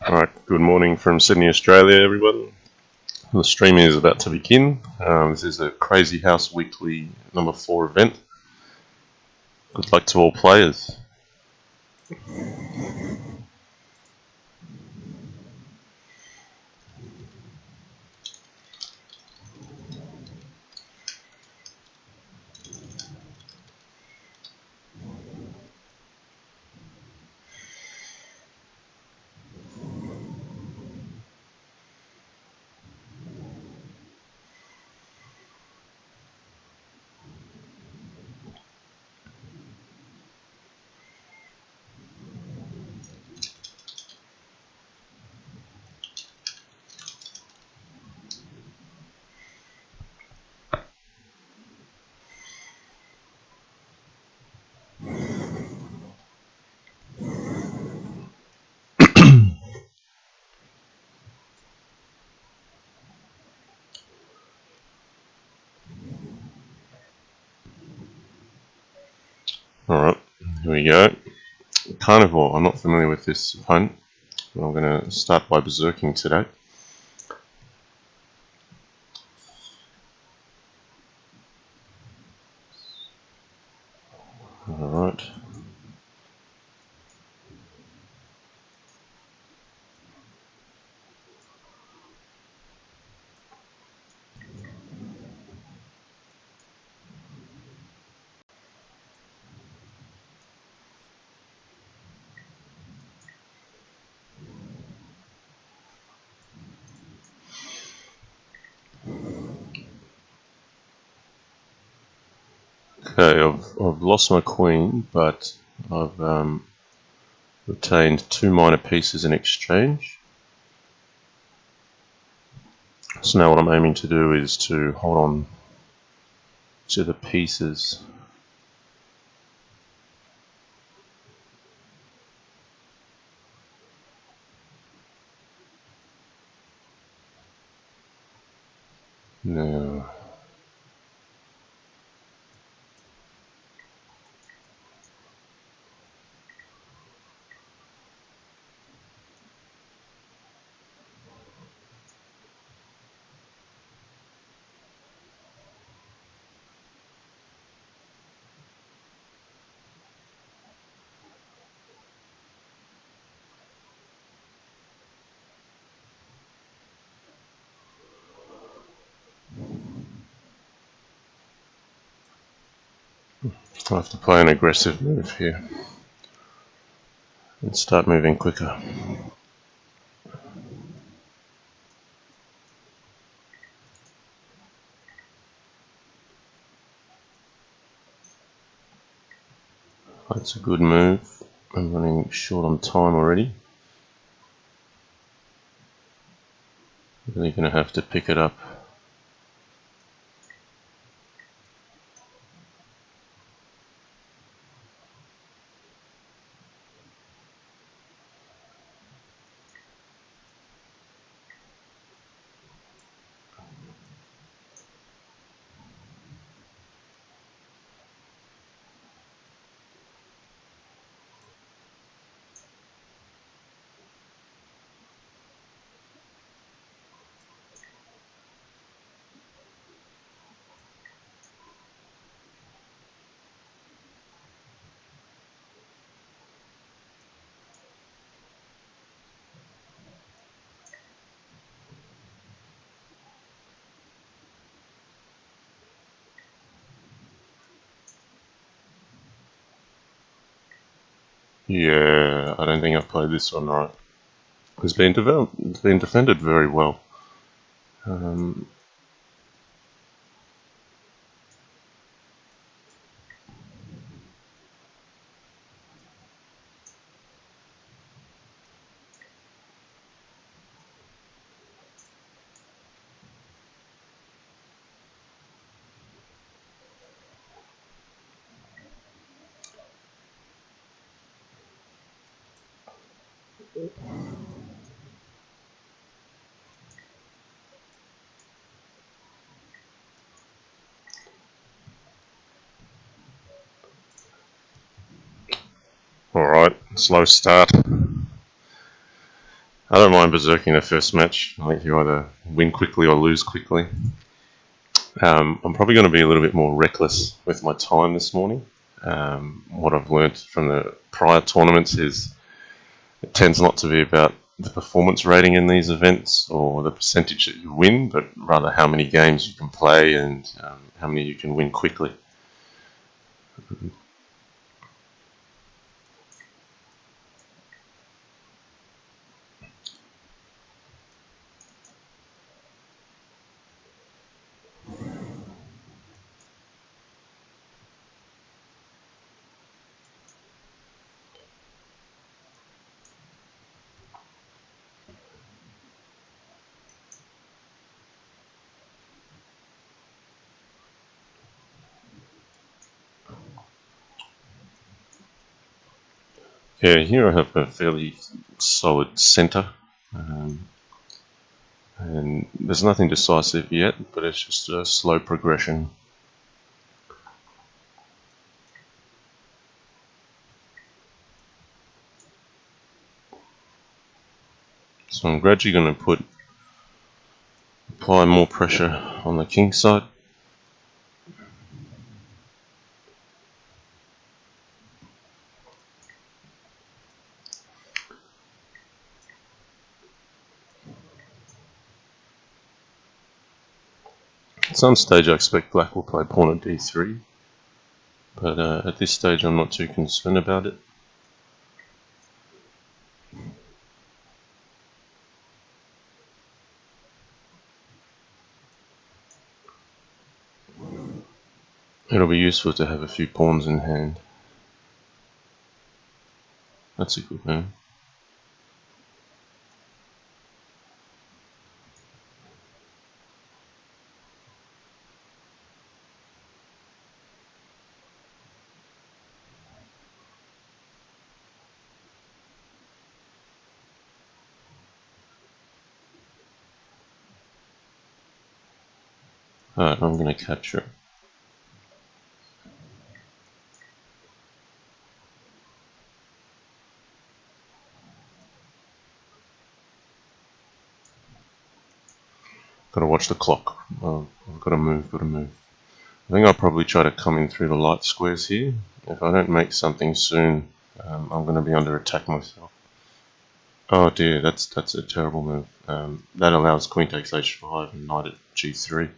Alright, good morning from Sydney, Australia, everyone. The stream is about to begin. This is a Crazyhouse weekly number 4 event. Good luck to all players. Alright, here we go. Karnivore, I'm not familiar with this opponent, but I'm going to start by berserking today. Alright. Okay, I've lost my queen, but I've retained 2 minor pieces in exchange. So now what I'm aiming to do is to hold on to the pieces. Now, I have to play an aggressive move here and start moving quicker. That's a good move. I'm running short on time already. Really going to have to pick it up. Yeah, I don't think I've played this one right. It's been defended very well. Alright, slow start. I don't mind berserking the first match. I think you either win quickly or lose quickly. I'm probably going to be a little bit more reckless with my time this morning. What I've learnt from the prior tournaments is it tends not to be about the performance rating in these events or the percentage that you win, but rather how many games you can play and how many you can win quickly. Yeah, here I have a fairly solid centre. And there's nothing decisive yet, but it's just a slow progression. So I'm gradually going to apply more pressure on the king side. At some stage I expect black will play pawn at d3, but at this stage I'm not too concerned about it. It'll be useful to have a few pawns in hand. That's a good move. Alright, I'm going to capture it. Got to watch the clock. I've got to move, I think I'll probably try to come in through the light squares here. If I don't make something soon, I'm going to be under attack myself. Oh dear, that's a terrible move. That allows queen takes h5 and knight at g3.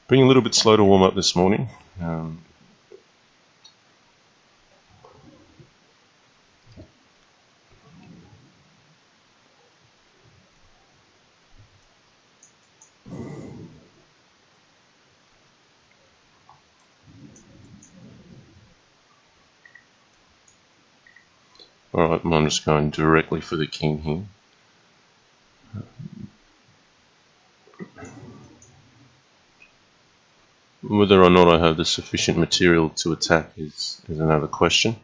Being a little bit slow to warm up this morning. Alright, I'm just going directly for the king here. Whether or not I have the sufficient material to attack is another question.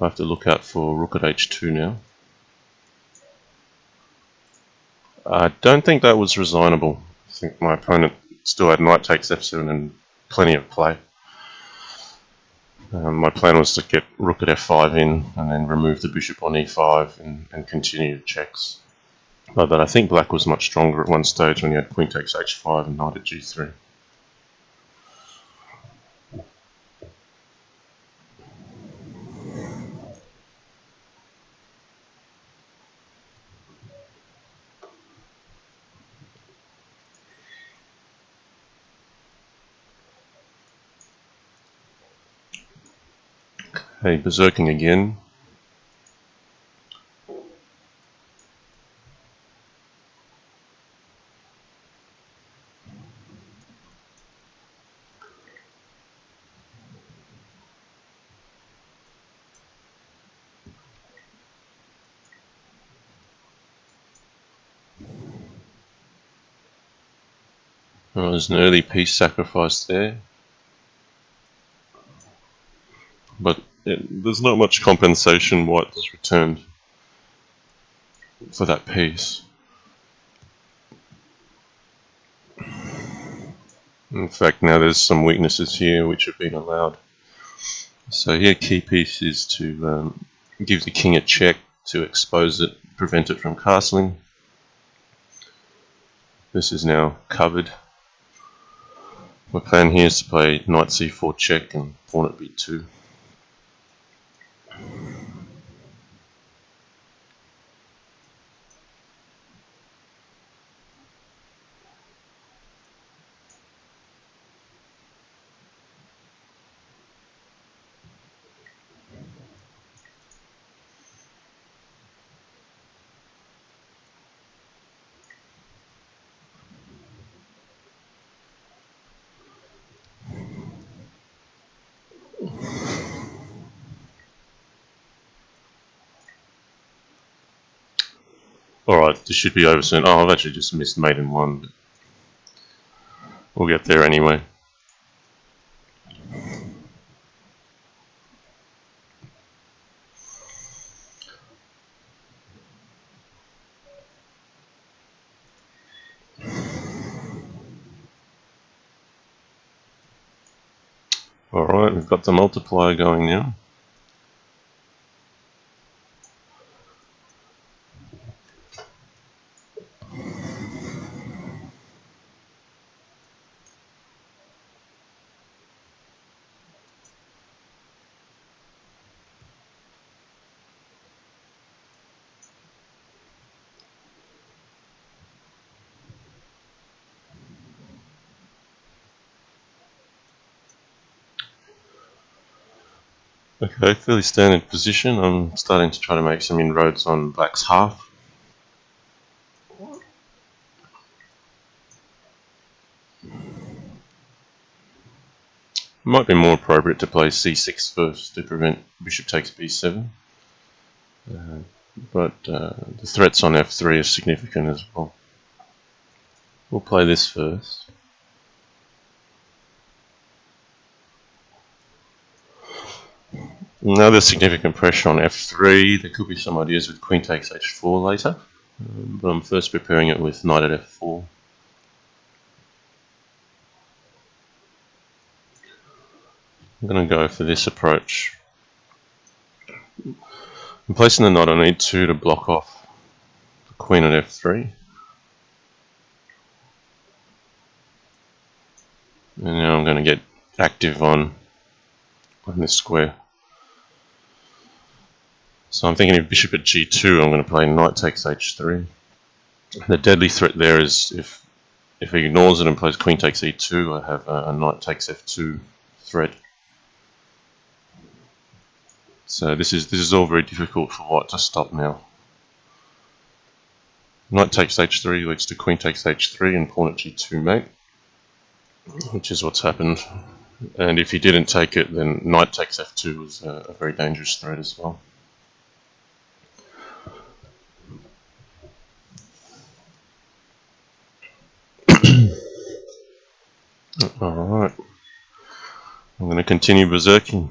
I have to look out for rook at h2 now. I don't think that was resignable. I think my opponent still had knight takes f7 and plenty of play. My plan was to get rook at f5 in and then remove the bishop on e5 and continue the checks. But I think black was much stronger at one stage when you had queen takes h5 and knight at g3. Hey, berserking again. Well, there's an early piece sacrifice there. But there's not much compensation white has returned for that piece. In fact, now there's some weaknesses here which have been allowed. So here, key piece is to give the king a check to expose it, prevent it from castling. This is now covered. My plan here is to play knight c4 check and pawn at b2. Alright, this should be over soon. Oh, I've actually just missed mate in 1, but we'll get there anyway. Alright, we've got the multiplier going now. Okay, fairly standard position. I'm starting to try to make some inroads on black's half. It might be more appropriate to play c6 first to prevent bishop takes b7. But the threats on f3 are significant as well. We'll play this first. Now there's significant pressure on f3. There could be some ideas with queen takes h4 later, but I'm first preparing it with knight at f4. I'm going to go for this approach. I'm placing the knight on e2 to block off the queen at f3. And now I'm going to get active on this square. So I'm thinking if bishop at g2, I'm going to play knight takes h3. The deadly threat there is if he ignores it and plays queen takes e2, I have a knight takes f2 threat. So this is all very difficult for white to stop now. Knight takes h3 leads to queen takes h3 and pawn at g2 mate, which is what's happened. And if he didn't take it, then knight takes f2 was a very dangerous threat as well. Alright, I'm going to continue berserking.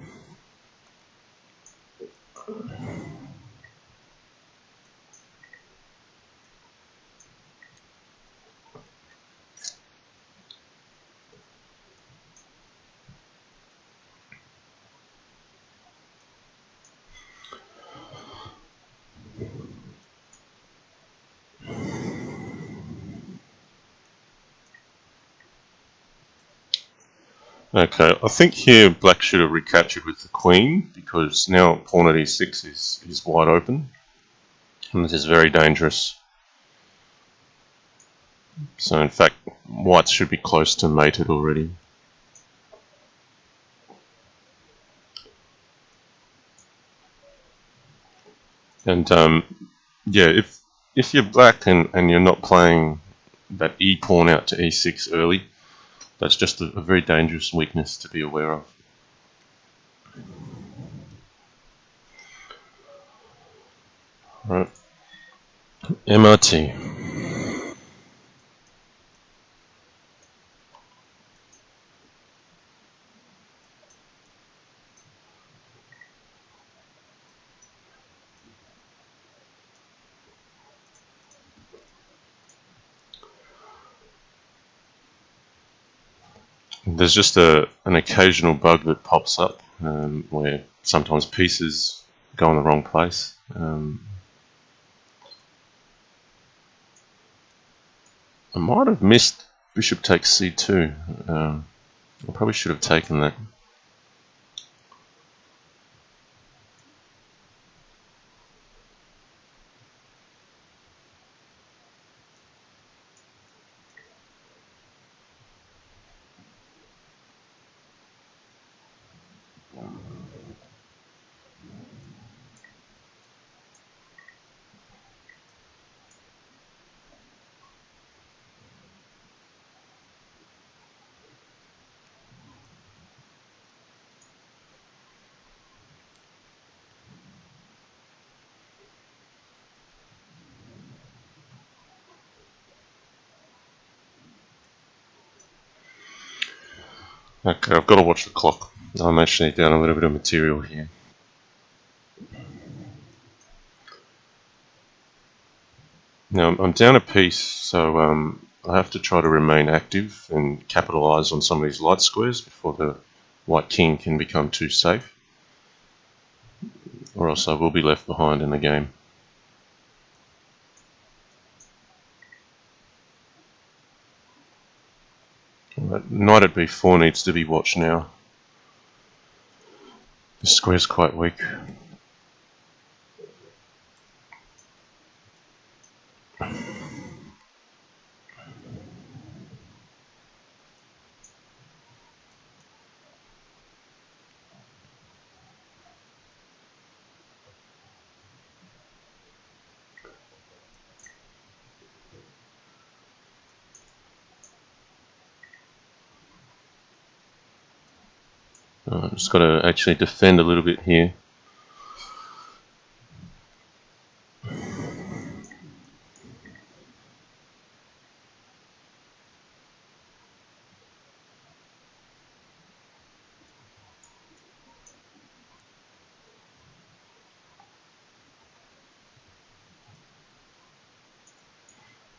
Okay, I think here black should have recaptured with the queen, because now pawn at e6 is wide open, and this is very dangerous. So in fact, white should be close to mated already. And yeah, if you're black and you're not playing that e pawn out to e6 early, that's just a very dangerous weakness to be aware of. Right, MRT. There's just an occasional bug that pops up. where sometimes pieces go in the wrong place. I might have missed bishop takes c2. I probably should have taken that. Okay, I've got to watch the clock. I'm actually down a little bit of material here. Now, I'm down a piece, so I have to try to remain active and capitalise on some of these light squares before the white king can become too safe, or else I will be left behind in the game. But knight at b4 needs to be watched now. The square's quite weak. Just got to actually defend a little bit here.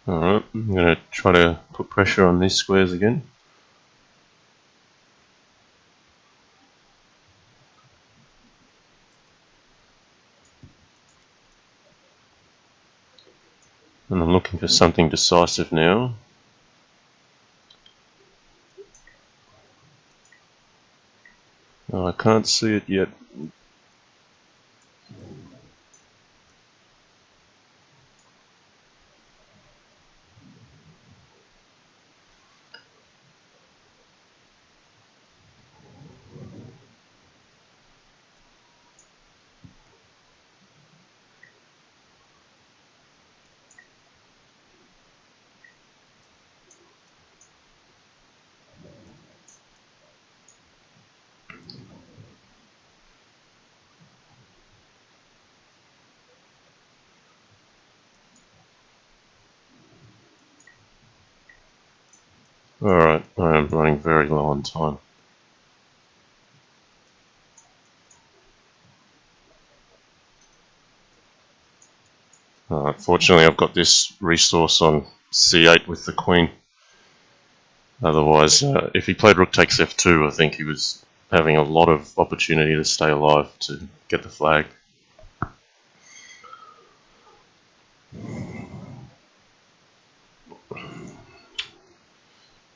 Alright, I'm going to try to put pressure on these squares again. And I'm looking for something decisive now. Oh, I can't see it yet. Alright, I am running very low on time. Fortunately, I've got this resource on c8 with the queen. Otherwise, if he played rook takes f2, I think he was having a lot of opportunity to stay alive to get the flag.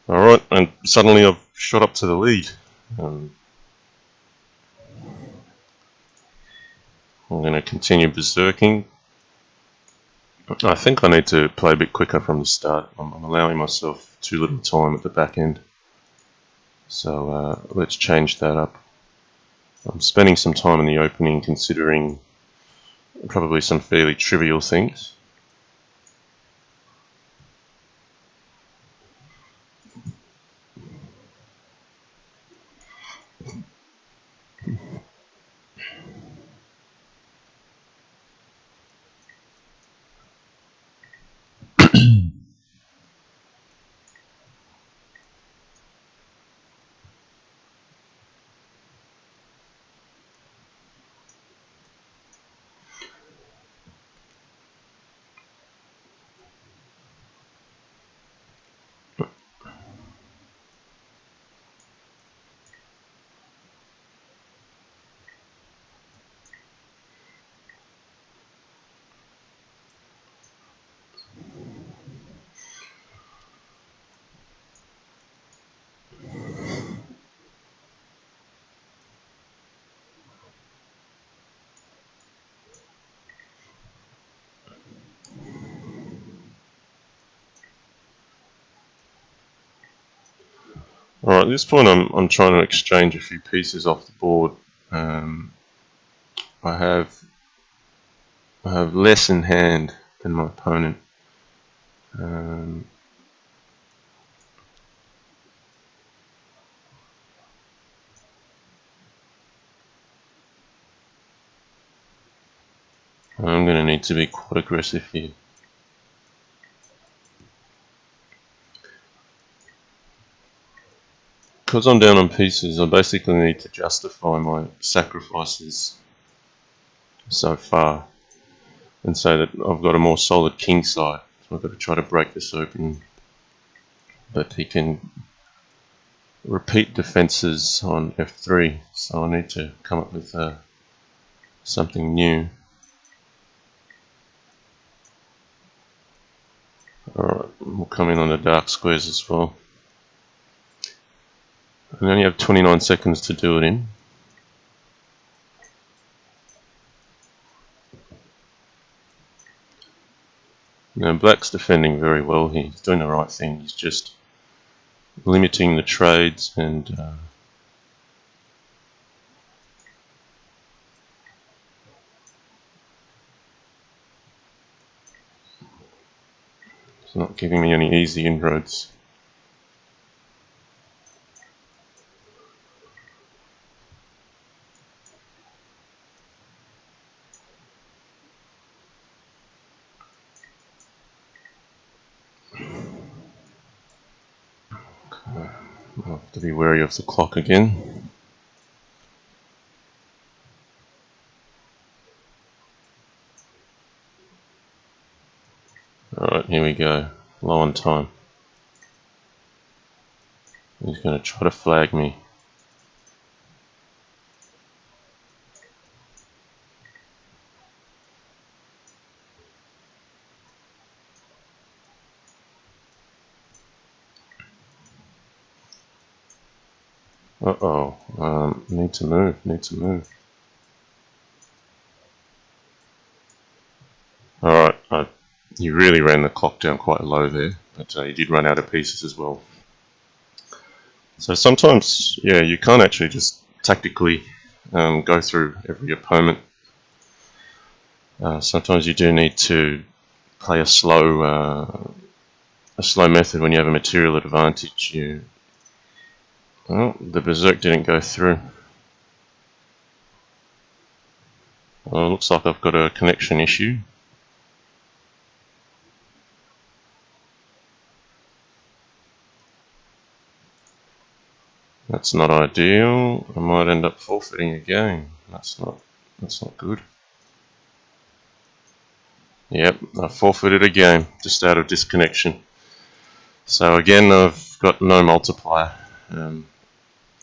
Alright, and suddenly I've shot up to the lead. I'm going to continue berserking. I think I need to play a bit quicker from the start. I'm allowing myself too little time at the back end. So let's change that up. I'm spending some time in the opening considering probably some fairly trivial things. Alright, at this point I'm trying to exchange a few pieces off the board. I have less in hand than my opponent. I'm going to need to be quite aggressive here. Because I'm down on pieces, I basically need to justify my sacrifices so far and say that I've got a more solid king side. So I've got to try to break this open. But he can repeat defenses on f3, so I need to come up with something new. Alright, we'll come in on the dark squares as well. I only have 29 seconds to do it in. Now black's defending very well here, he's doing the right thing, he's just limiting the trades and it's not giving me any easy inroads. I'll have to be wary of the clock again. Alright, here we go. Low on time. He's going to try to flag me. Need to move. Alright, you really ran the clock down quite low there, but you did run out of pieces as well. So sometimes, yeah, you can't actually just tactically go through every opponent. Sometimes you do need to play a slow method when you have a material advantage. Well, the berserk didn't go through. Well, looks like I've got a connection issue. That's not ideal. I might end up forfeiting a game. That's not good. Yep, I forfeited a game just out of disconnection. So again, I've got no multiplier.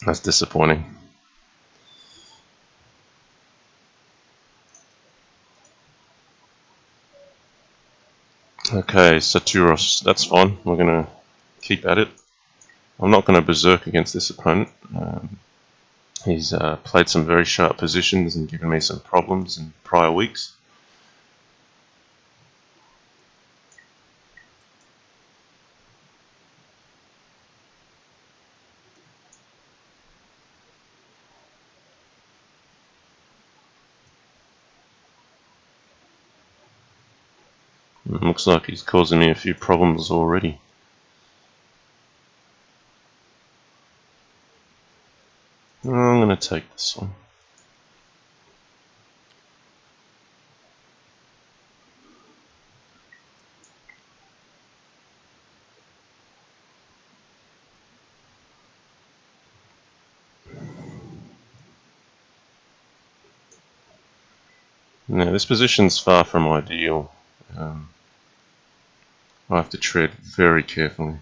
That's disappointing. Okay, Saturos, that's fine. We're going to keep at it. I'm not going to berserk against this opponent. He's played some very sharp positions and given me some problems in prior weeks. Looks like he's causing me a few problems already. I'm going to take this one. Now this position's far from ideal. I have to tread very carefully.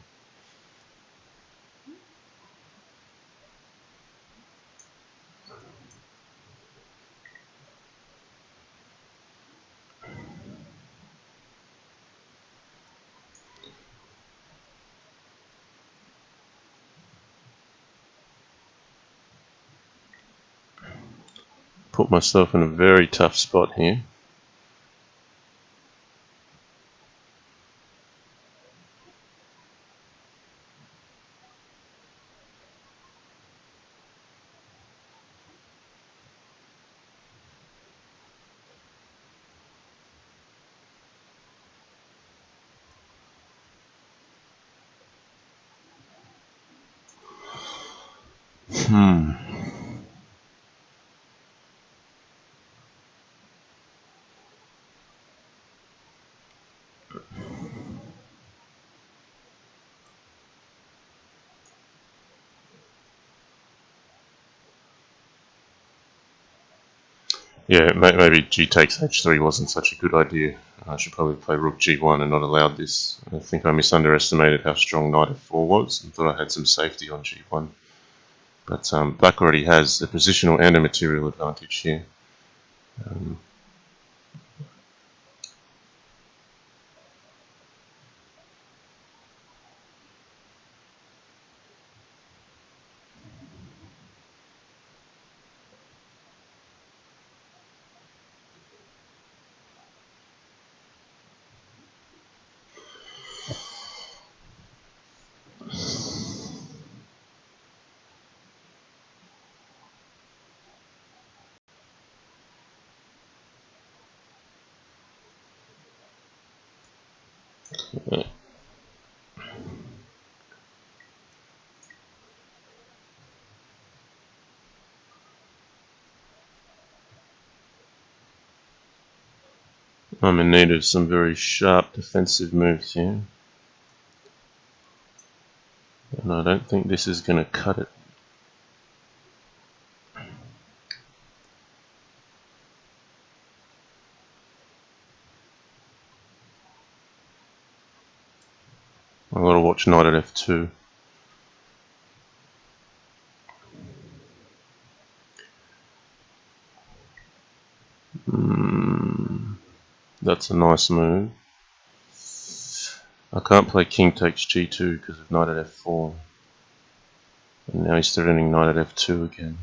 Put myself in a very tough spot here. Yeah, maybe g takes h3 wasn't such a good idea. I should probably play rook g1 and not allowed this. I think I misunderestimated how strong knight f4 was and thought I had some safety on g1. But black already has a positional and a material advantage here. I'm in need of some very sharp defensive moves here. And I don't think this is going to cut it. I've got to watch knight at f2. That's a nice move. I can't play king takes g2 because of knight at f4. And now he's threatening knight at f2 again.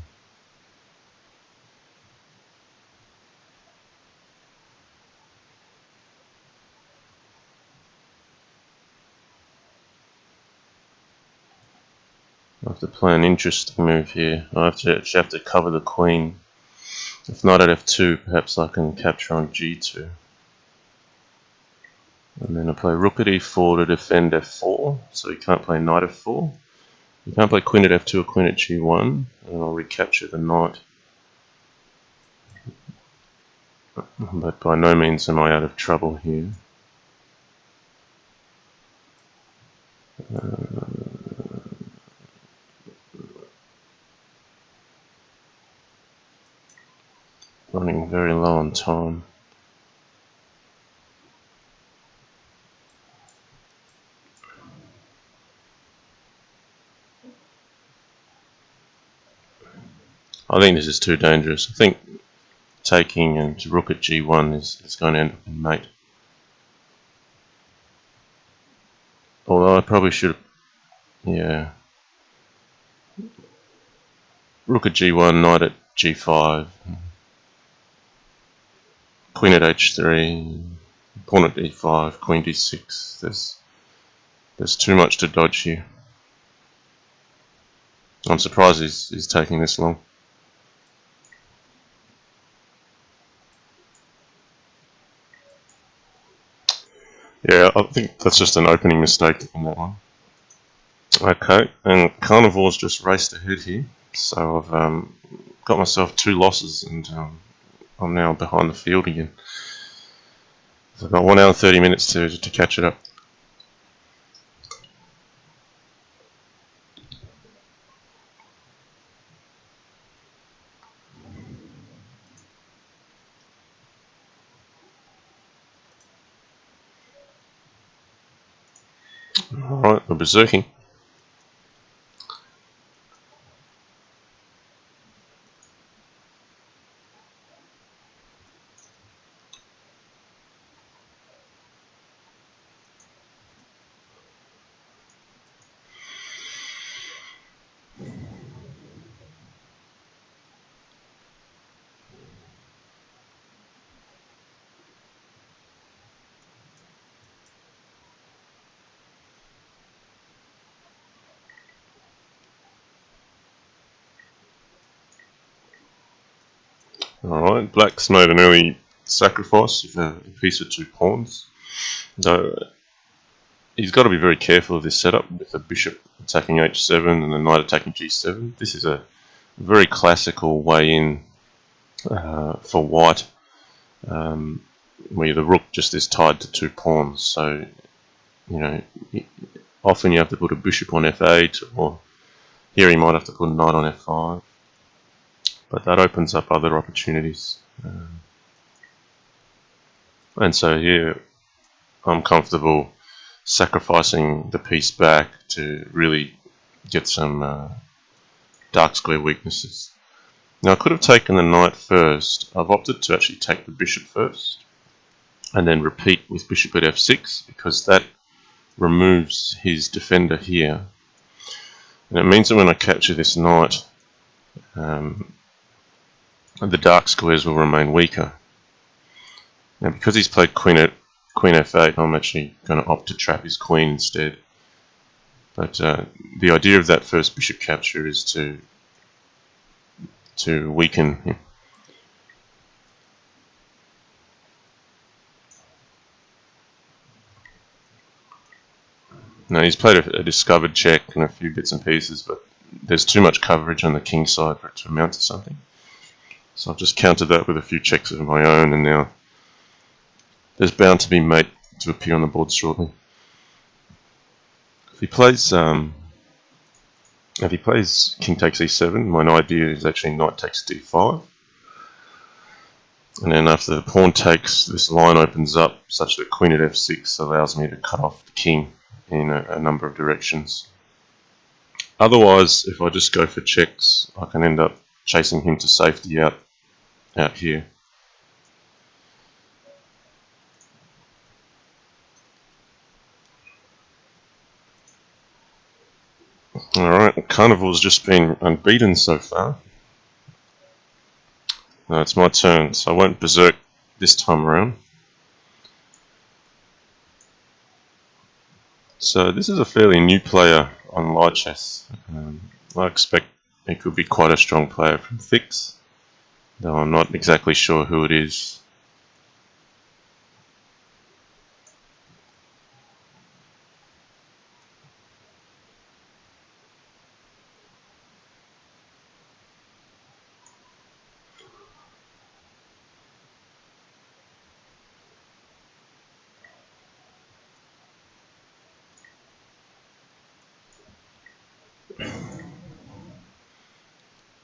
I have to play an interesting move here. I have to cover the queen. If knight at f2, perhaps I can capture on g2. And then I play rook at e4 to defend f4, so he can't play knight f4. You can't play queen at f2 or queen at g1, and I'll recapture the knight. But by no means am I out of trouble here. Running very low on time. I think this is too dangerous. I think taking and rook at g1 is going to end up in mate. Although I probably should, yeah. Rook at g1, knight at g5, queen at h3, pawn at e5, queen d6. There's too much to dodge here. I'm surprised he's taking this long. Yeah, I think that's just an opening mistake on that one. Okay, and Karnivore's just raced ahead here, so I've got myself 2 losses, and I'm now behind the field again. So I've got 1 hour and 30 minutes to catch it up. Alright, we're berserking. Alright, black's made an early sacrifice of a piece of 2 pawns. Though he's got to be very careful of this setup with the bishop attacking h7 and the knight attacking g7. This is a very classical way in for white, where the rook just is tied to 2 pawns. So, you know, often you have to put a bishop on f8, or here he might have to put a knight on f5. But that opens up other opportunities. And so here I'm comfortable sacrificing the piece back to really get some dark square weaknesses. Now I could have taken the knight first. I've opted to actually take the bishop first and then repeat with bishop at f6, because that removes his defender here. And it means that when I capture this knight, the dark squares will remain weaker. Now because he's played queen f8, I'm actually going to opt to trap his queen instead. But the idea of that first bishop capture is to weaken him. Now he's played a discovered check and a few bits and pieces, but there's too much coverage on the king side for it to amount to something. So I've just countered that with a few checks of my own, and now there's bound to be mate to appear on the board shortly. If he plays king takes e7, my idea is actually knight takes d5. And then after the pawn takes, this line opens up such that queen at f6 allows me to cut off the king in a number of directions. Otherwise, if I just go for checks, I can end up chasing him to safety out here. Alright, Karnivore's just been unbeaten so far. Now it's my turn, so I won't berserk this time around. So this is a fairly new player on live chess. I expect he could be quite a strong player from Fix, though I'm not exactly sure who it is.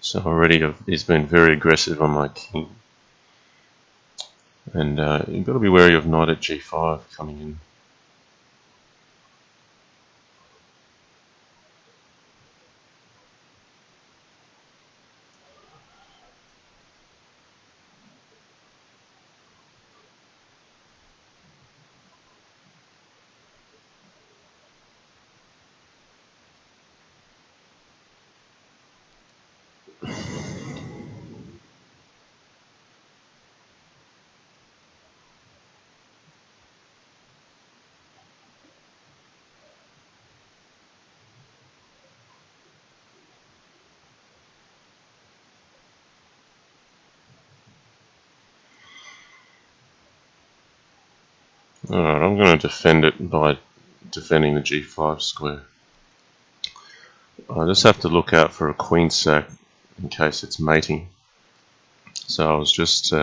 So already he's been very aggressive on my king. And you've got to be wary of knight at g5 coming in. Alright, I'm going to defend it by defending the g5 square. I just have to look out for a queen sack in case it's mating. So I was just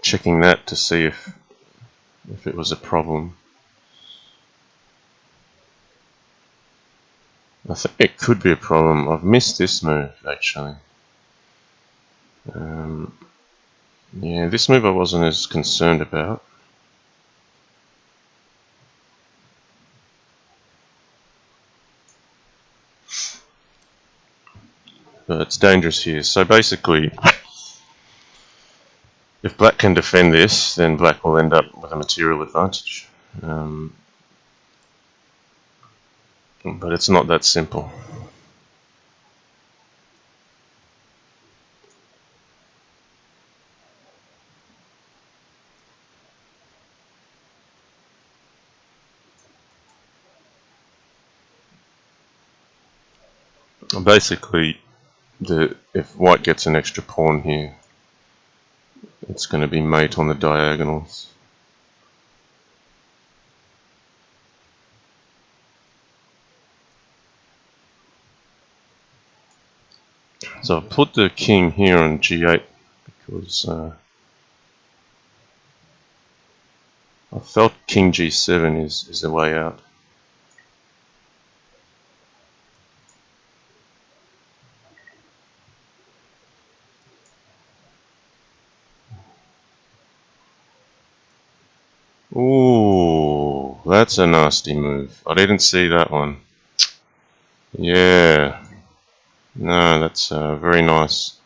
checking that to see if it was a problem. I think it could be a problem. I've missed this move actually. Yeah, this move I wasn't as concerned about. But it's dangerous here. So basically, if black can defend this, then black will end up with a material advantage. But it's not that simple. Basically, if white gets an extra pawn here, it's going to be mate on the diagonals. So I've put the king here on g8 because I felt king g7 is the way out. Ooh, that's a nasty move. I didn't see that one. Yeah. No, that's very nice.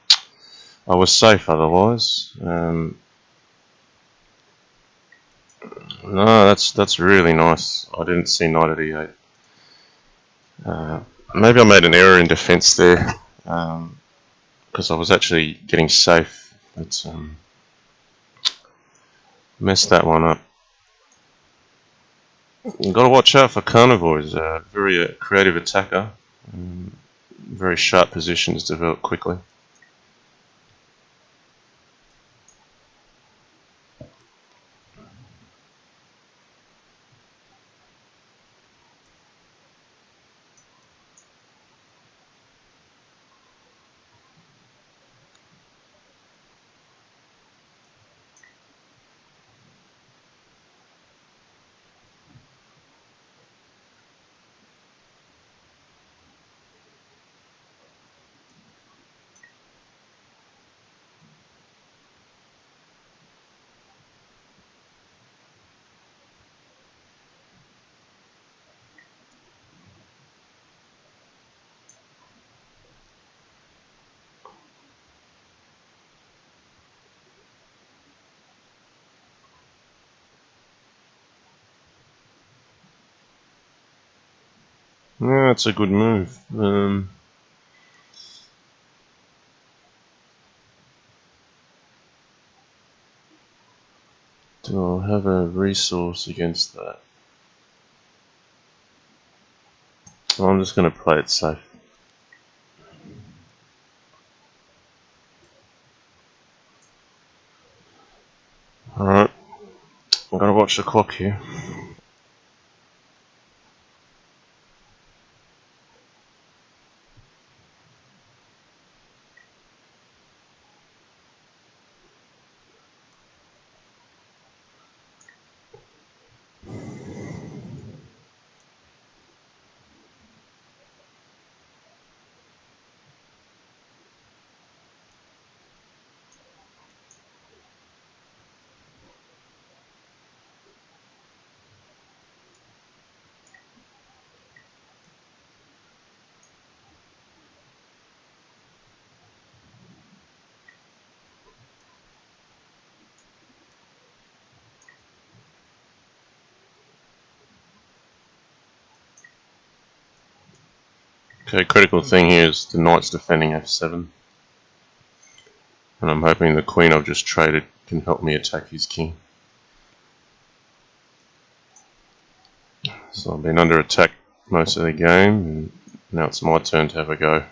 I was safe otherwise. No, that's really nice. I didn't see knight at e8. Maybe I made an error in defense there, because I was actually getting safe. But messed that one up. You've got to watch out for Karnivore. He's a very creative attacker. Very sharp positions develop quickly. Yeah, it's a good move. Do I have a resource against that? Well, I'm just going to play it safe. Alright, I've got to watch the clock here. Okay, critical thing here is the knight's defending f7. And I'm hoping the queen I've just traded can help me attack his king. So I've been under attack most of the game, and now it's my turn to have a go.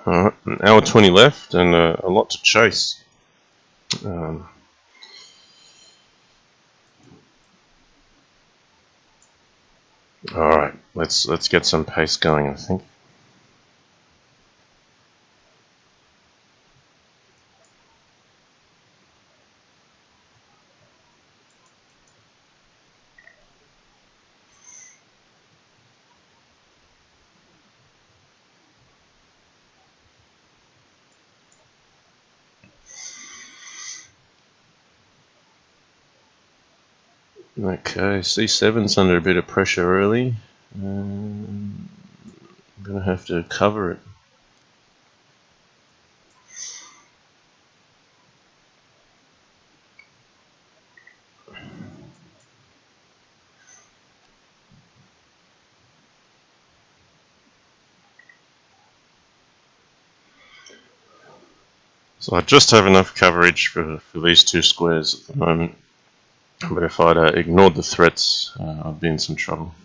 Alright, an hour 20 left and a lot to chase. Alright, let's get some pace going, I think. Okay, c7's under a bit of pressure early. I'm gonna have to cover it. So I just have enough coverage for these two squares at the moment, but if I'd ignored the threats, I'd be in some trouble.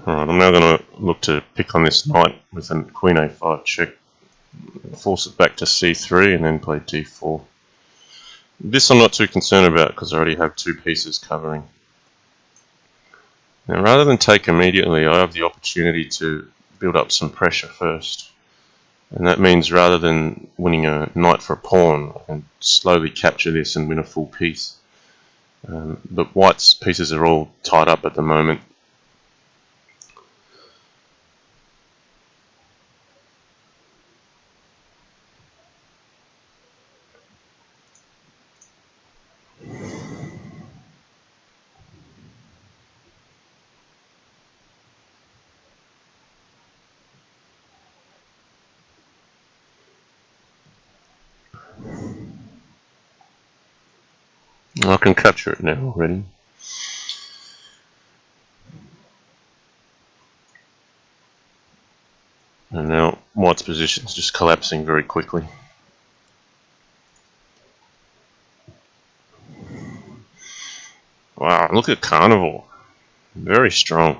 Alright, I'm now going to look to pick on this knight with a queen a5 check, force it back to c3 and then play d4. This I'm not too concerned about because I already have two pieces covering. Now rather than take immediately, I have the opportunity to build up some pressure first. And that means rather than winning a knight for a pawn, I can slowly capture this and win a full piece. But white's pieces are all tied up at the moment. I can capture it now already. And now white's position is just collapsing very quickly. Wow, look at Karnivore. Very strong.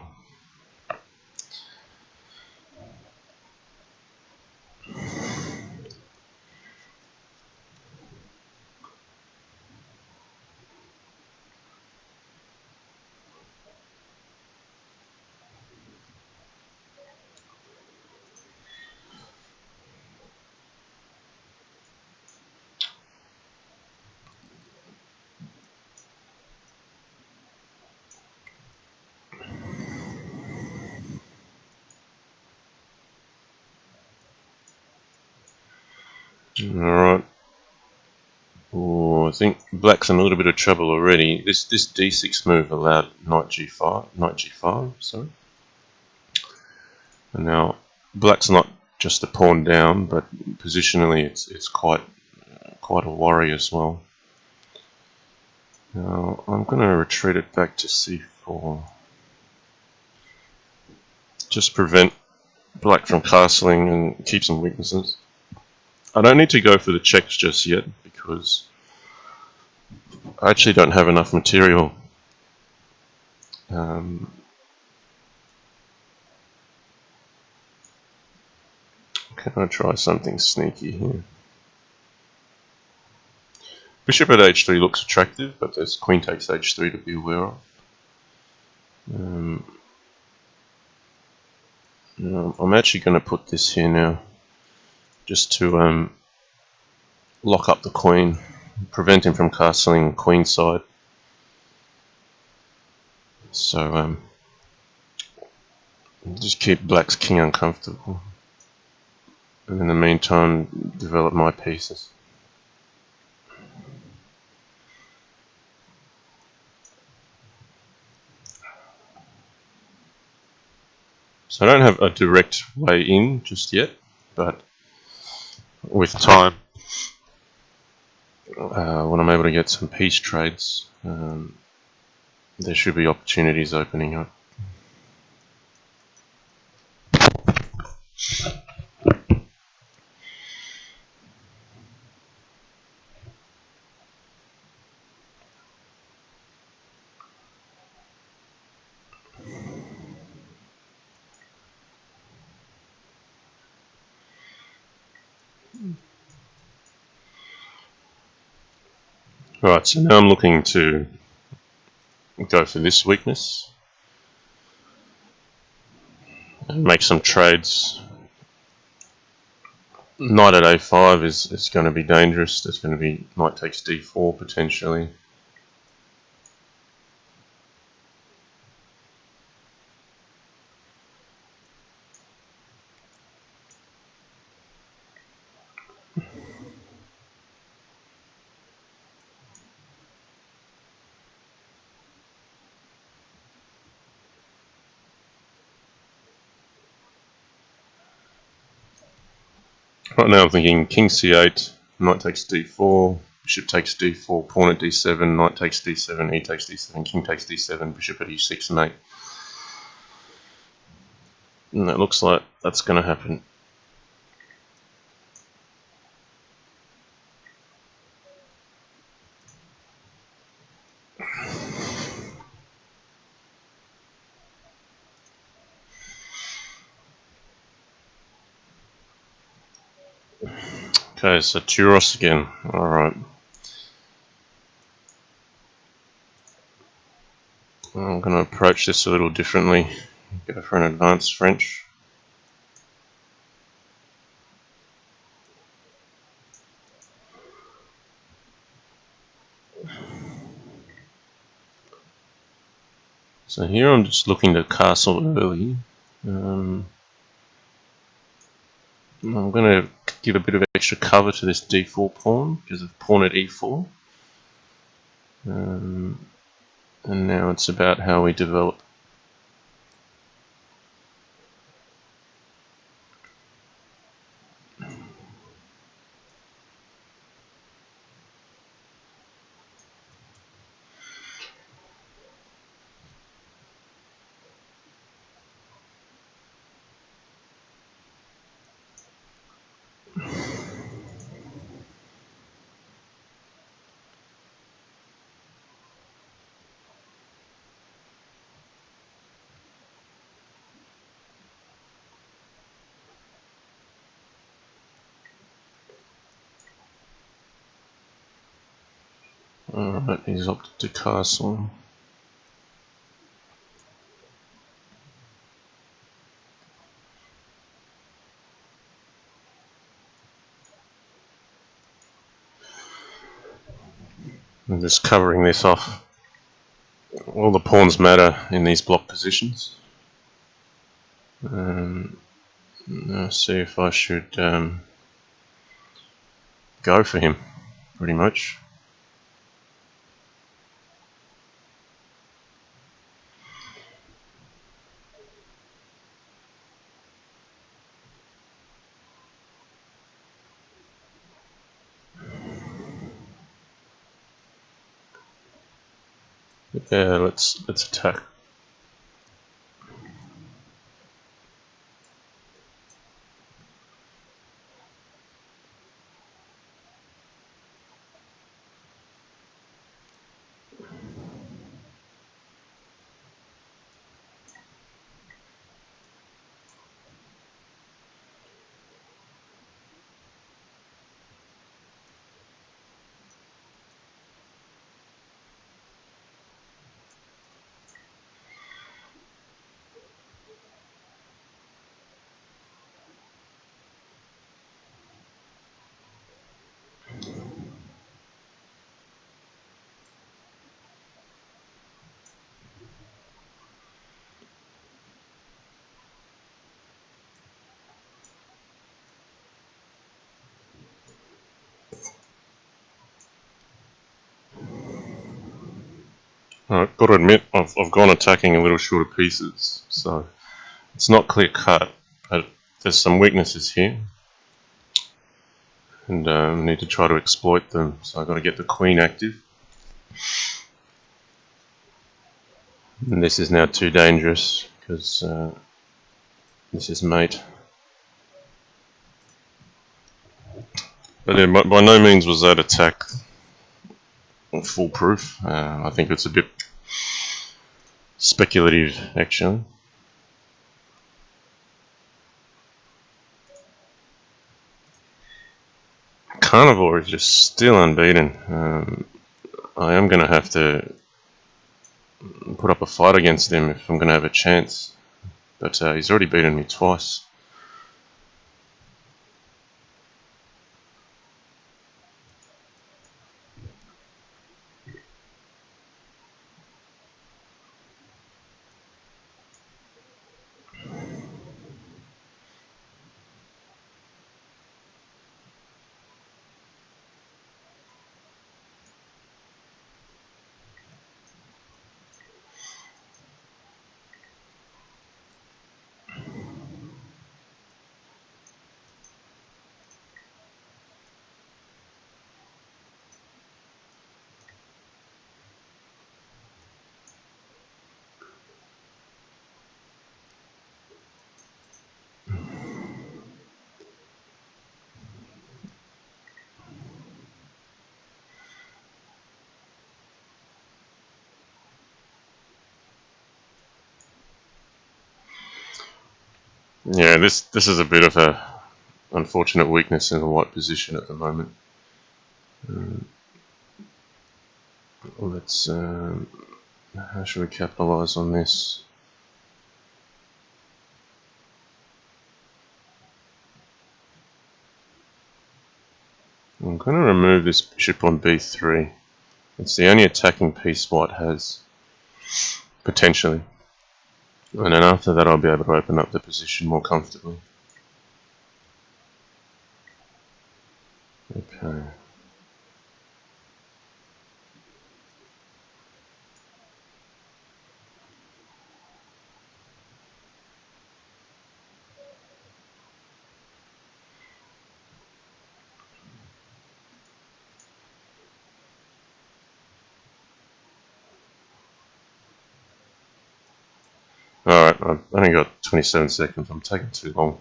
Alright. Oh, I think black's in a little bit of trouble already. This d6 move allowed knight g5, sorry. And now black's not just a pawn down, but positionally it's quite a worry as well. Now I'm going to retreat it back to c4. Just prevent black from castling and keep some weaknesses. I don't need to go for the checks just yet because I actually don't have enough material. Can I try something sneaky here? Bishop at h3 looks attractive, but there's queen takes h3 to be aware of. I'm actually going to put this here now, just to lock up the queen, prevent him from castling queenside. So just keep black's king uncomfortable, and in the meantime develop my pieces. So I don't have a direct way in just yet, but with time, when I'm able to get some piece trades, there should be opportunities opening up. Right, so now I'm looking to go for this weakness and make some trades. Knight at a5 is going to be dangerous. There's going to be knight takes d4 potentially. Right now I'm thinking king c8, knight takes d4, bishop takes d4, pawn at d7, knight takes d7, e takes d7, king takes d7, bishop at e6, mate. And that looks like that's going to happen. Okay, so Turos again. Alright. I'm going to approach this a little differently. Go for an advanced French. So here I'm just looking to castle early. I'm going to give a bit of extra cover to this d4 pawn because of pawn at e4. And now it's about how we develop. Alright, he's opted to castle. I'm just covering this off. All the pawns matter in these block positions. Let's see if I should go for him, pretty much. Yeah, let's attack. Alright, got to admit, I've gone attacking a little shorter pieces, so it's not clear cut, but there's some weaknesses here, and I need to try to exploit them. So I've got to get the queen active, and this is now too dangerous because this is mate. But yeah, by no means was that attack foolproof. I think it's a bit speculative, actually. Karnivore is just still unbeaten. I am going to have to put up a fight against him if I'm going to have a chance. But he's already beaten me twice. Yeah, this is a bit of a unfortunate weakness in the white position at the moment. Let's how should we capitalize on this? I'm going to remove this bishop on b3. It's the only attacking piece white has, potentially. And then after that I'll be able to open up the position more comfortably. Okay. Alright, I've only got 27 seconds. I'm taking too long.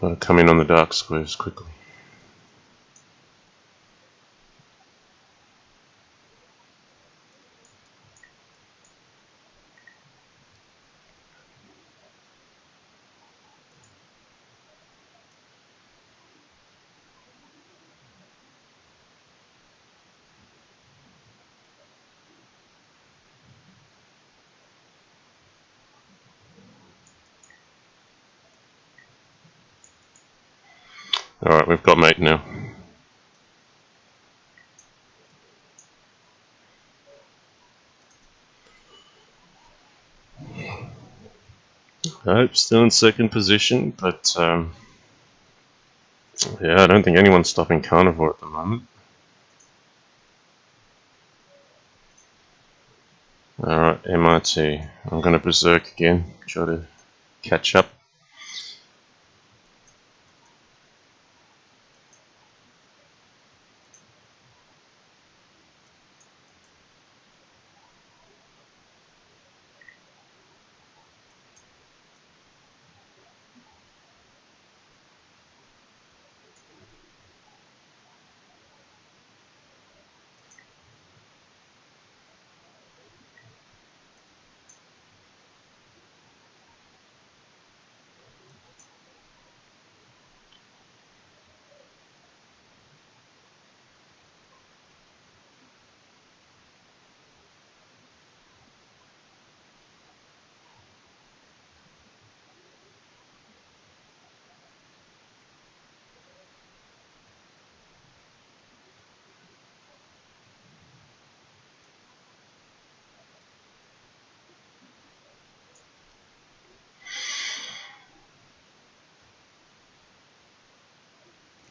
I'll come in on the dark squares quickly. Alright, we've got mate now. Alright, still in second position, but yeah, I don't think anyone's stopping Karnivore at the moment. Alright, MRT. I'm going to berserk again, try to catch up.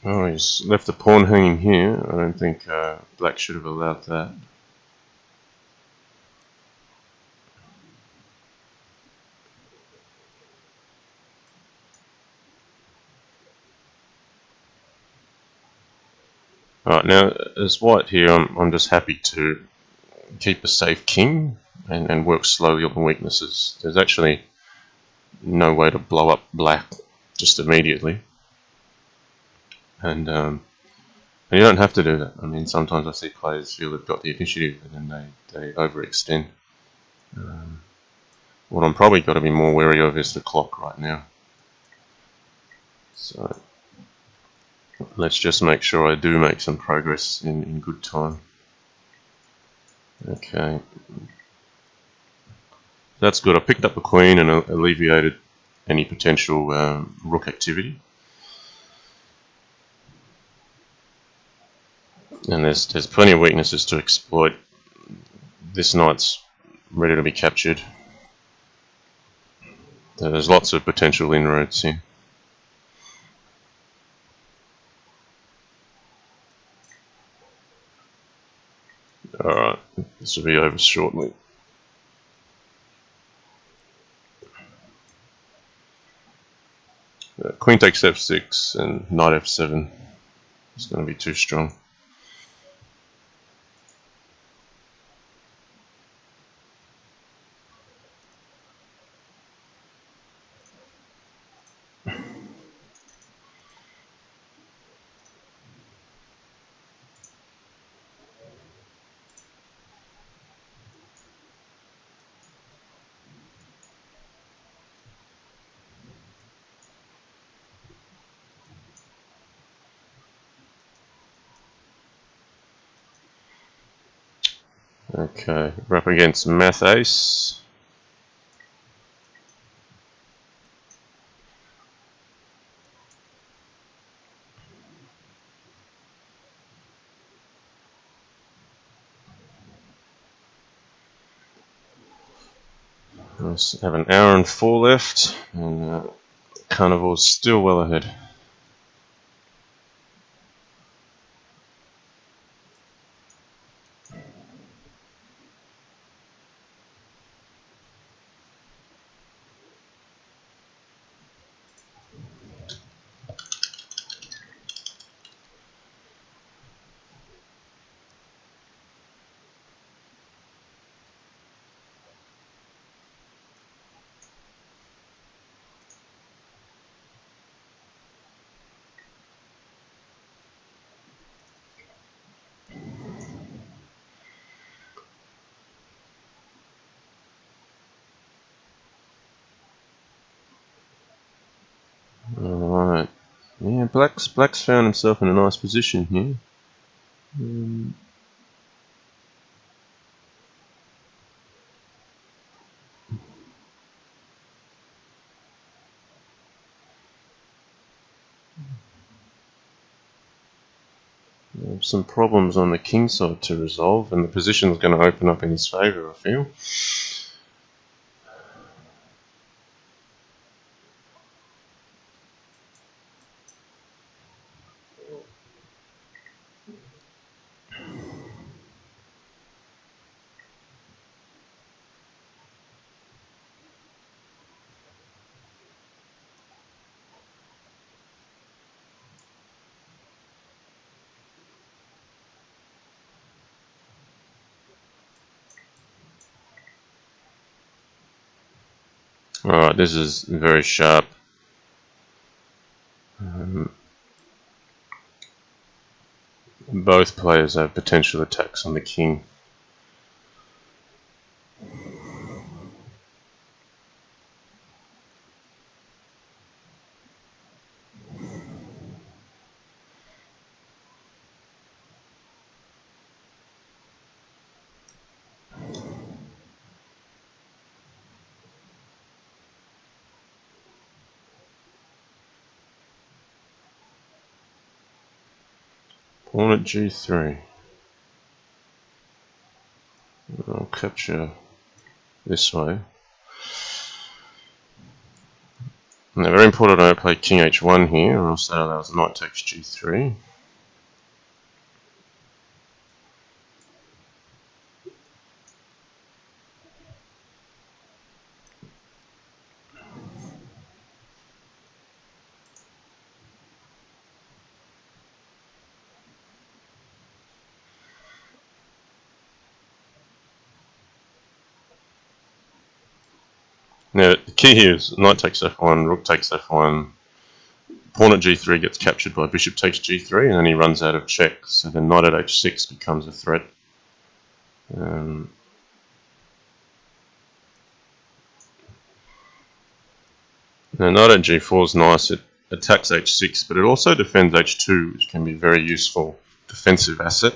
Oh, he's left the pawn hanging here. I don't think black should have allowed that. Alright, now as white here, I'm just happy to keep a safe king and work slowly on the weaknesses. There's actually no way to blow up black just immediately. And you don't have to do that. I mean, sometimes I see players feel they've got the initiative and then they overextend. What I'm probably got to be more wary of is the clock right now. So let's just make sure I do make some progress in good time. Okay. That's good. I picked up the queen and alleviated any potential rook activity. And there's plenty of weaknesses to exploit. This knight's ready to be captured. There's lots of potential inroads here. Alright, this will be over shortly. Queen takes f6 and knight f7. It's going to be too strong. Okay, we're up against Math Ace. We have an hour and 4 left, and Karnivore's still well ahead. Alright. Yeah, Black's found himself in a nice position here. Some problems on the king side to resolve, and the position's going to open up in his favour, I feel. Alright, this is very sharp. Both players have potential attacks on the king. Pawn at g3. I'll capture this way. Now, very important I don't play king h1 here, or else that allows knight takes g3. Now, the key here is knight takes f1, rook takes f1, pawn at g3 gets captured by bishop takes g3, and then he runs out of check, so then knight at h6 becomes a threat. Now, knight at g4 is nice, it attacks h6, but it also defends h2, which can be a very useful defensive asset.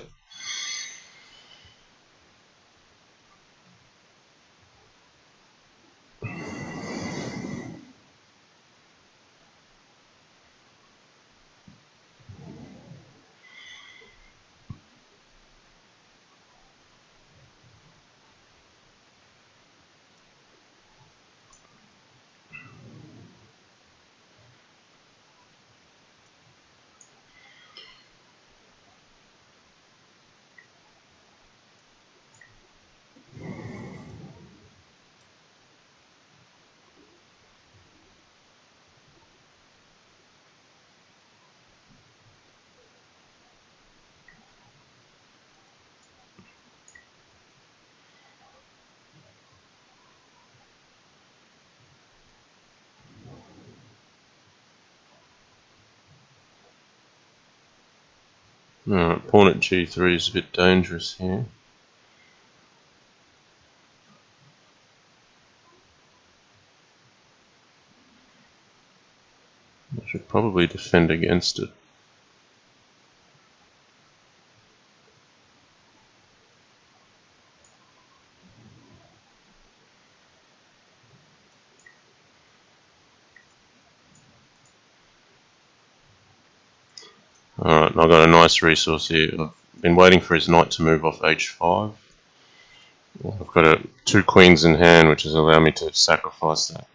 Alright, pawn at g3 is a bit dangerous here. I should probably defend against it. Alright, I've got a nice resource here. I've been waiting for his knight to move off h5. I've got two queens in hand, which has allowed me to sacrifice that.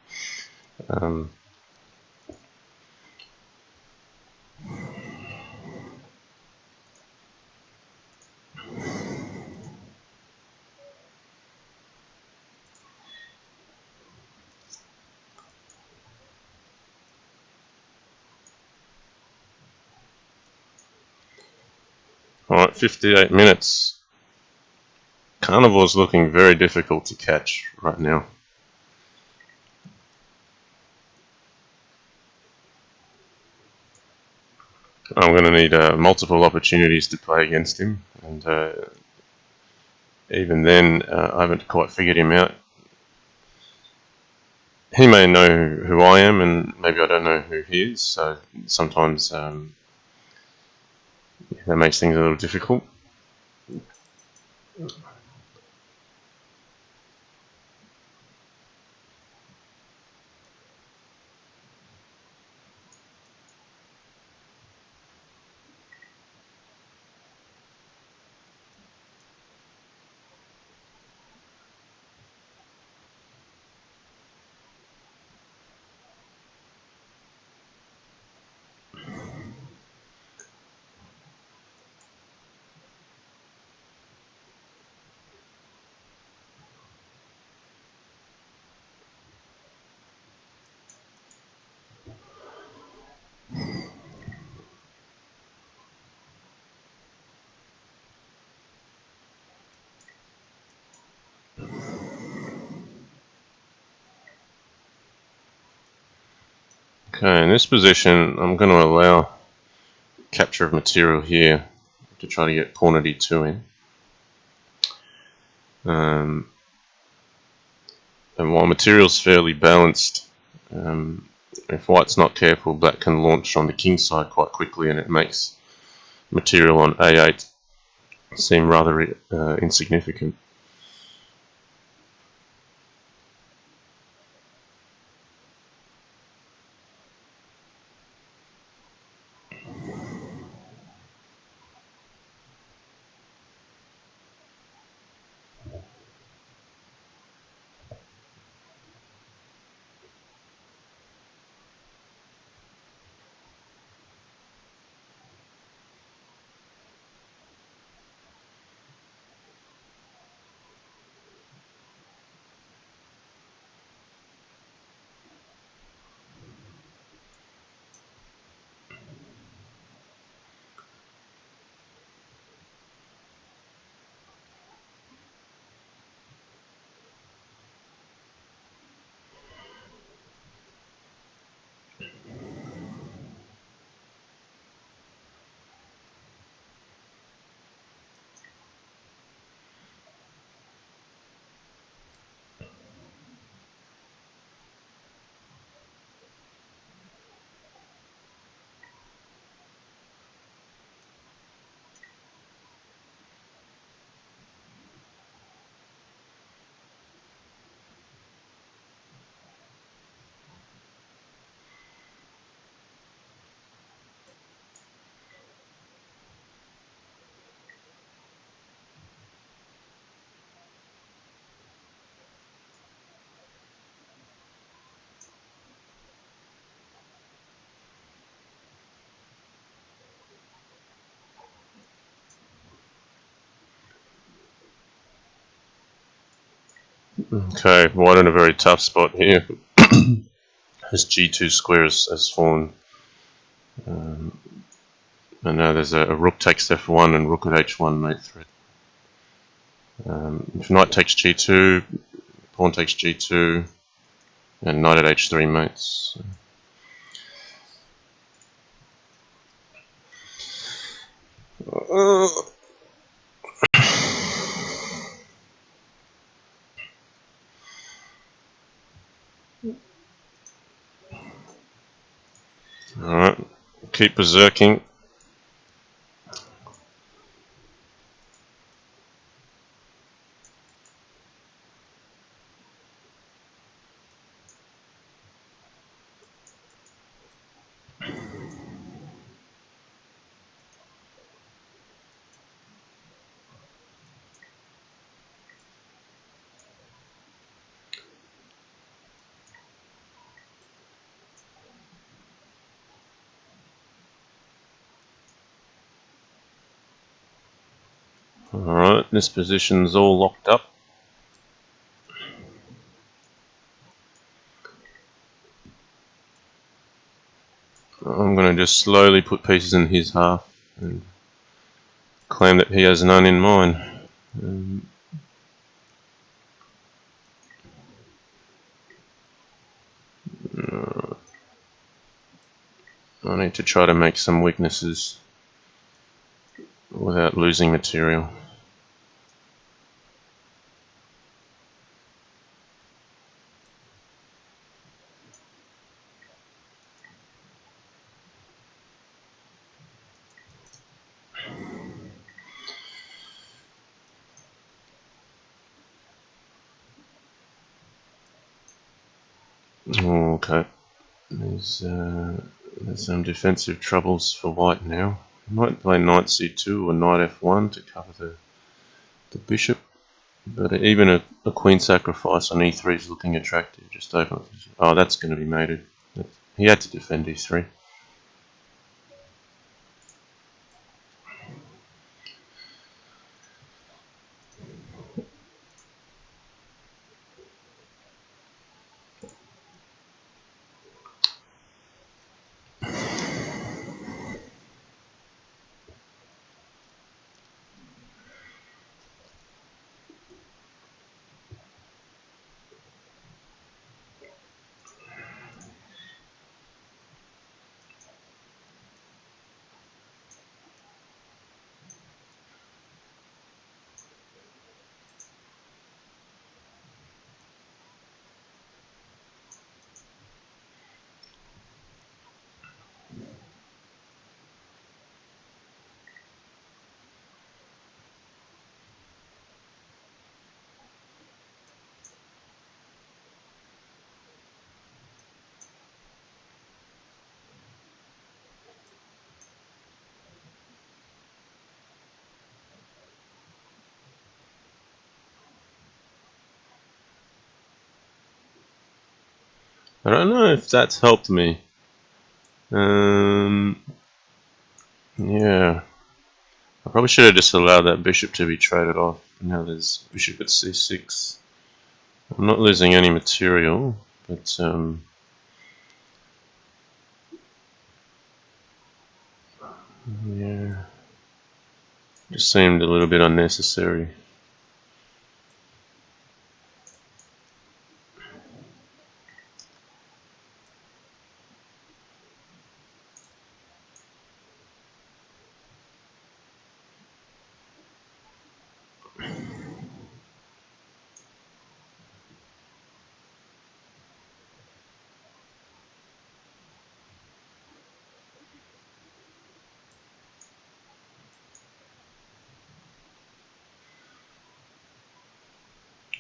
Alright, 58 minutes. Karnivore's looking very difficult to catch right now. I'm going to need multiple opportunities to play against him, and even then I haven't quite figured him out. He may know who I am, and maybe I don't know who he is, so sometimes that makes things a little difficult. Okay, in this position, I'm going to allow capture of material here to try to get pawn at e2 in. And while material's fairly balanced, if white's not careful, black can launch on the king side quite quickly, and it makes material on a8 seem rather insignificant. Okay, white in a very tough spot here. His g2 square has fallen. And now there's a rook takes f1 and rook at h1 mate threat. If knight takes g2, pawn takes g2, and knight at h3 mates. Alright, keep berserking. Alright, this position's all locked up. I'm going to just slowly put pieces in his half and claim that he has none in mine. I need to try to make some weaknesses without losing material. Okay, there's some defensive troubles for white now. I might play knight c2 or knight f1 to cover the bishop, but even a queen sacrifice on e3 is looking attractive. Just open. Oh, that's going to be mated. He had to defend e3. I don't know if that's helped me. Yeah. I probably should have just allowed that bishop to be traded off. Now there's bishop at c6. I'm not losing any material, but yeah, just seemed a little bit unnecessary.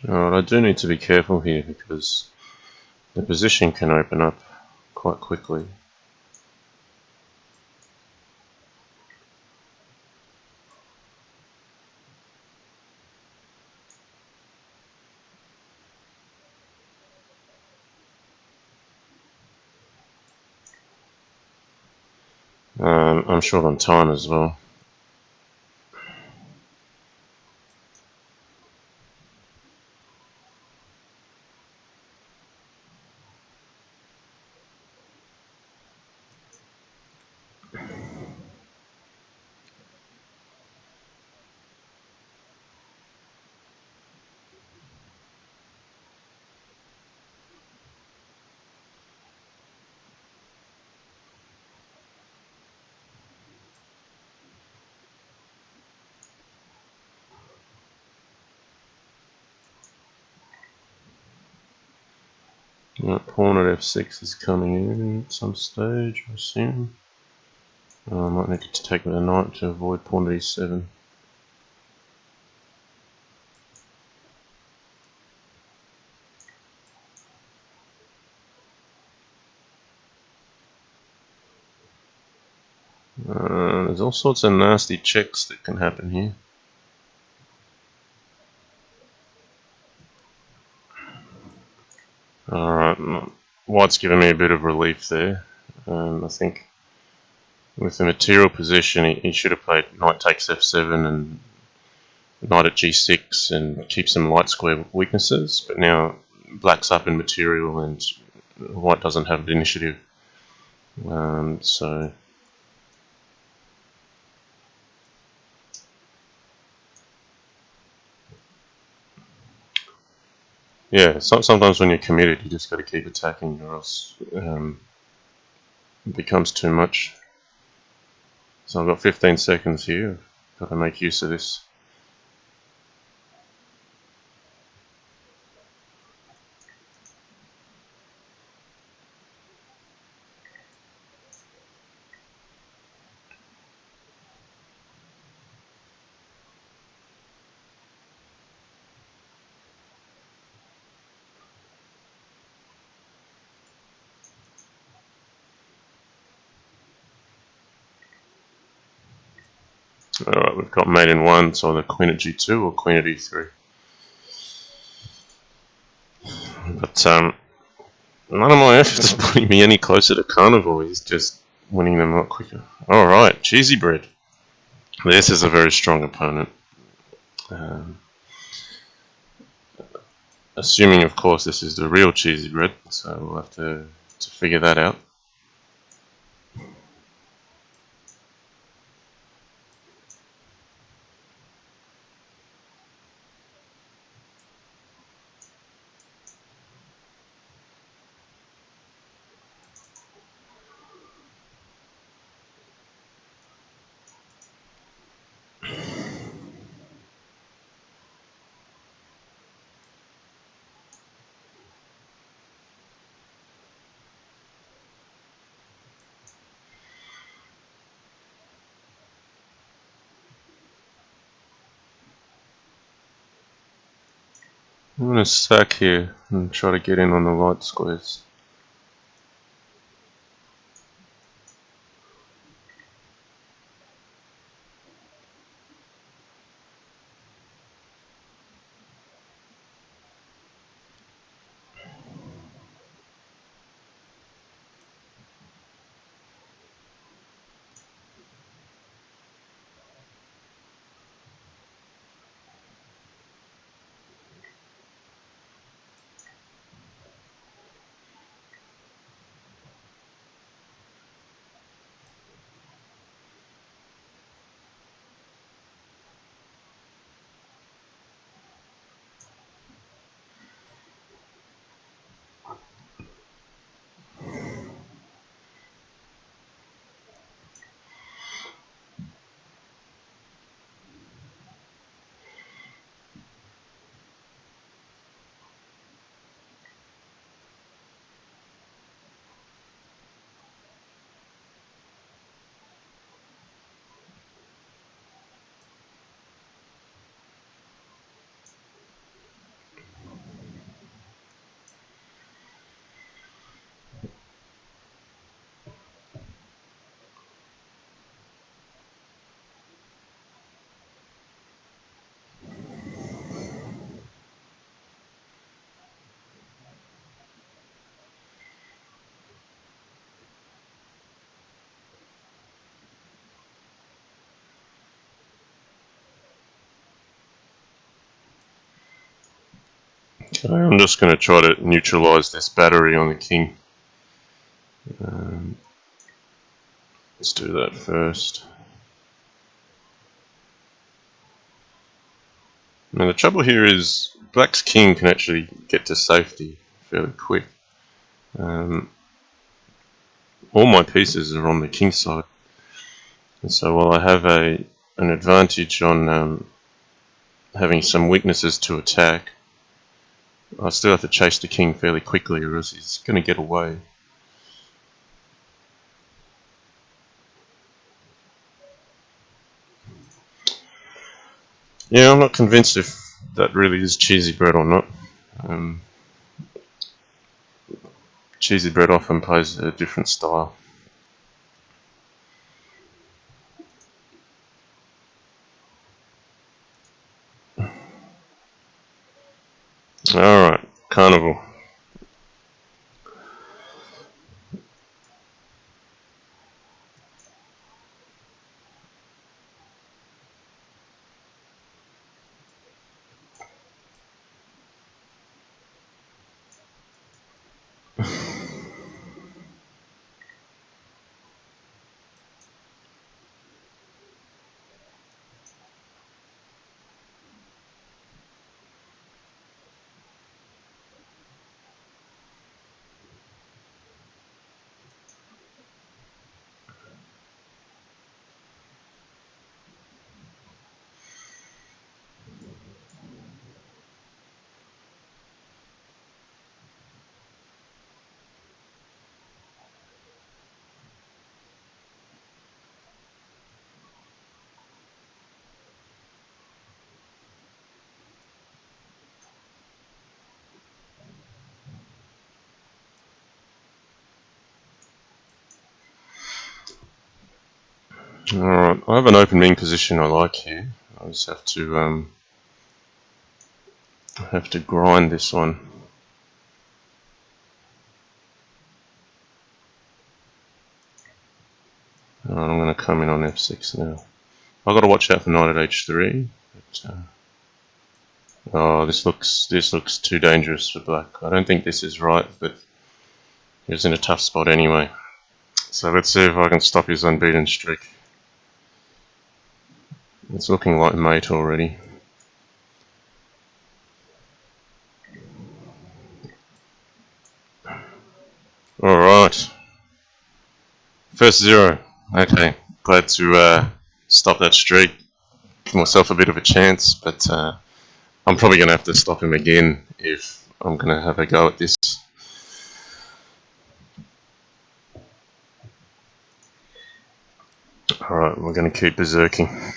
Alright, I do need to be careful here because the position can open up quite quickly. I'm short on time as well. Pawn at f6 is coming in at some stage, I assume. I might need to take the knight to avoid pawn at e7. There's all sorts of nasty checks that can happen here. Alright, white's given me a bit of relief there. I think with the material position, he should have played knight takes f7 and knight at g6 and keep some light square weaknesses, but now black's up in material and white doesn't have the initiative. So yeah, sometimes when you're committed, you just got to keep attacking, or else it becomes too much. So I've got 15 seconds here. Got to make use of this. Alright, we've got mate in 1, so either queen at g2 or queen at e3. But none of my efforts are putting me any closer to Karnivore. He's just winning them a lot quicker. Alright, cheesy bread. This is a very strong opponent. Assuming, of course, this is the real cheesy bread, so we'll have to figure that out. I'm going to stack here and try to get in on the light squares. Okay, I'm just going to try to neutralize this battery on the king. Let's do that first. Now the trouble here is black's king can actually get to safety fairly quick. All my pieces are on the king side, and so while I have an advantage on having some weaknesses to attack, I still have to chase the king fairly quickly, or else he's going to get away. Yeah, I'm not convinced if that really is cheesy bread or not. Cheesy bread often plays a different style. Alright, Karnivore. Alright, I have an open ring position I like here. I just have to grind this one. Alright, I'm going to come in on f6 now. I've got to watch out for knight at h3. But, oh, this looks too dangerous for black. I don't think this is right, but he's in a tough spot anyway. So let's see if I can stop his unbeaten streak. It's looking like mate already. Alright. First zero. Okay. Glad to stop that streak. Give myself a bit of a chance, but I'm probably going to have to stop him again if I'm going to have a go at this. Alright, we're going to keep berserking.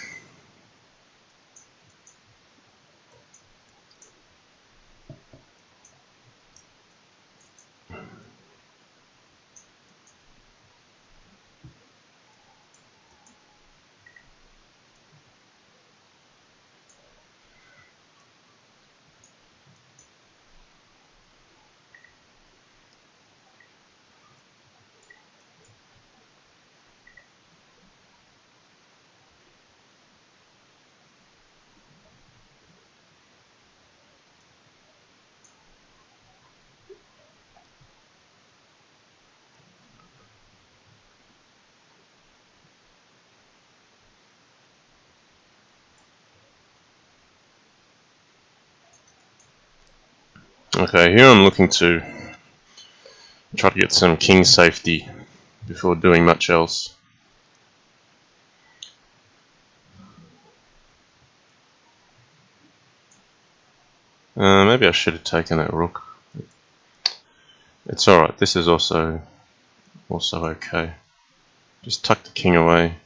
Okay, here I'm looking to try to get some king safety before doing much else. Maybe I should have taken that rook. It's alright, this is also okay. Just tuck the king away.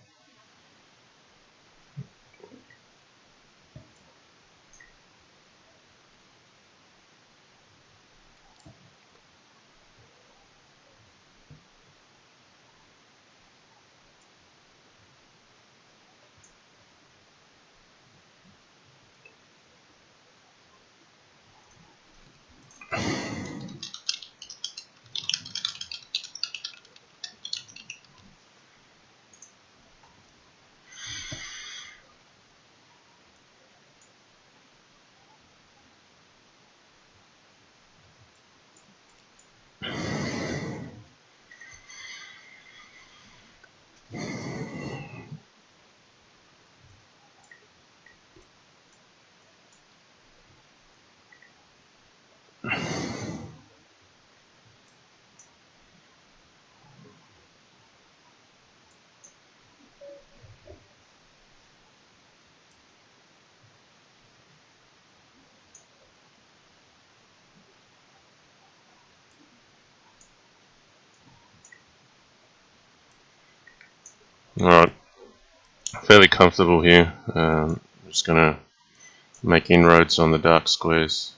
Alright, fairly comfortable here. I'm just going to make inroads on the dark squares.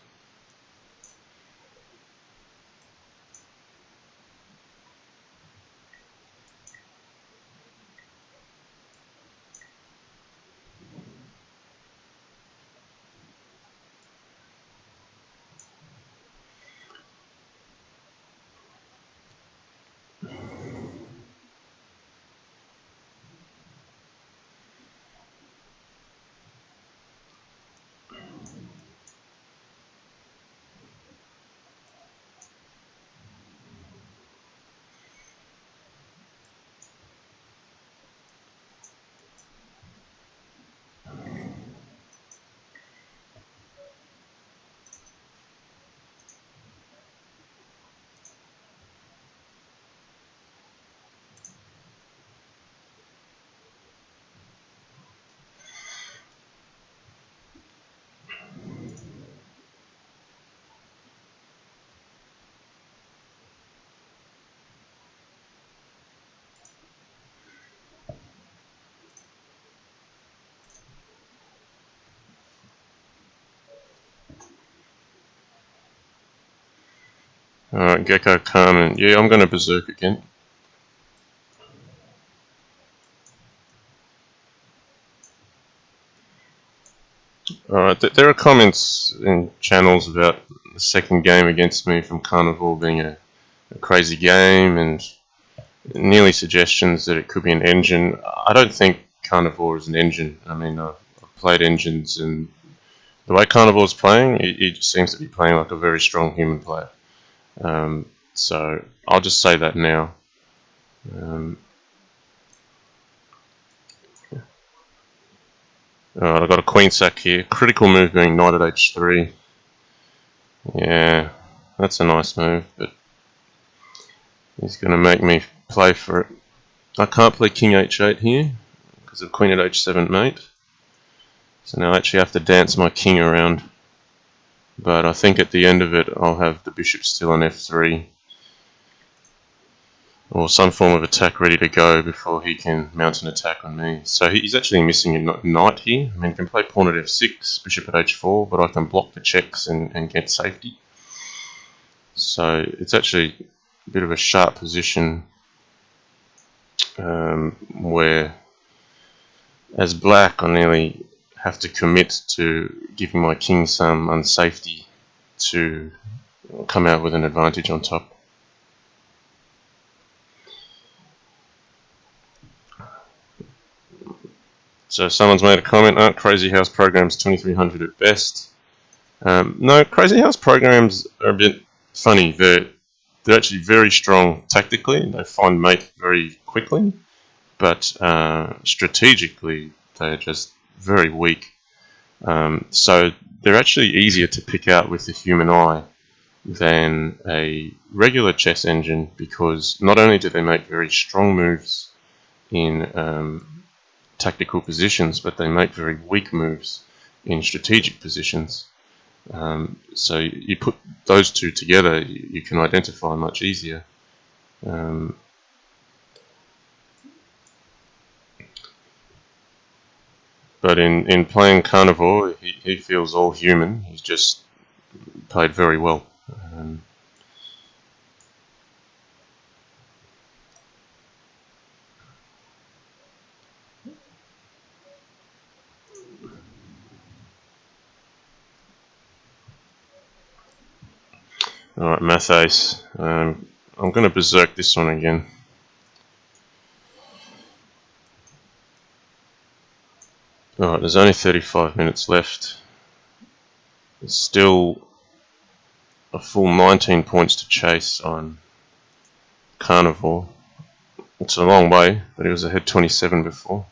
Alright, Gecko Carmen. Yeah, I'm going to berserk again. Alright, there are comments in channels about the second game against me from Karnivore being a crazy game, and nearly suggestions that it could be an engine. I don't think Karnivore is an engine. I mean, I've played engines, and the way Karnivore's playing, he just seems to be playing like a very strong human player. So I'll just say that now. Alright, I've got a queen sack here. Critical move being knight at h3. Yeah, that's a nice move, but he's going to make me play for it. I can't play king h8 here because of queen at h7 mate. So now I actually have to dance my king around. But I think at the end of it I'll have the bishop still on f3. Or some form of attack ready to go before he can mount an attack on me. So he's actually missing a knight here. I mean, he can play pawn at f6, bishop at h4, but I can block the checks and get safety. So it's actually a bit of a sharp position where, as black, I nearly have to commit to giving my king some unsafety to come out with an advantage on top. So someone's made a comment, Crazyhouse programs 2300 at best. No, Crazyhouse programs are a bit funny. They're actually very strong tactically. They find mate very quickly, but strategically they're just very weak. So they're actually easier to pick out with the human eye than a regular chess engine, because not only do they make very strong moves in tactical positions, but they make very weak moves in strategic positions. So you put those two together, you can identify much easier. But in playing Karnivore, he feels all human. He's just played very well. Alright, Math Ace. I'm going to berserk this one again. Alright, there's only 35 minutes left. There's still a full 19 points to chase on Karnivore. It's a long way, but he was ahead 27 before.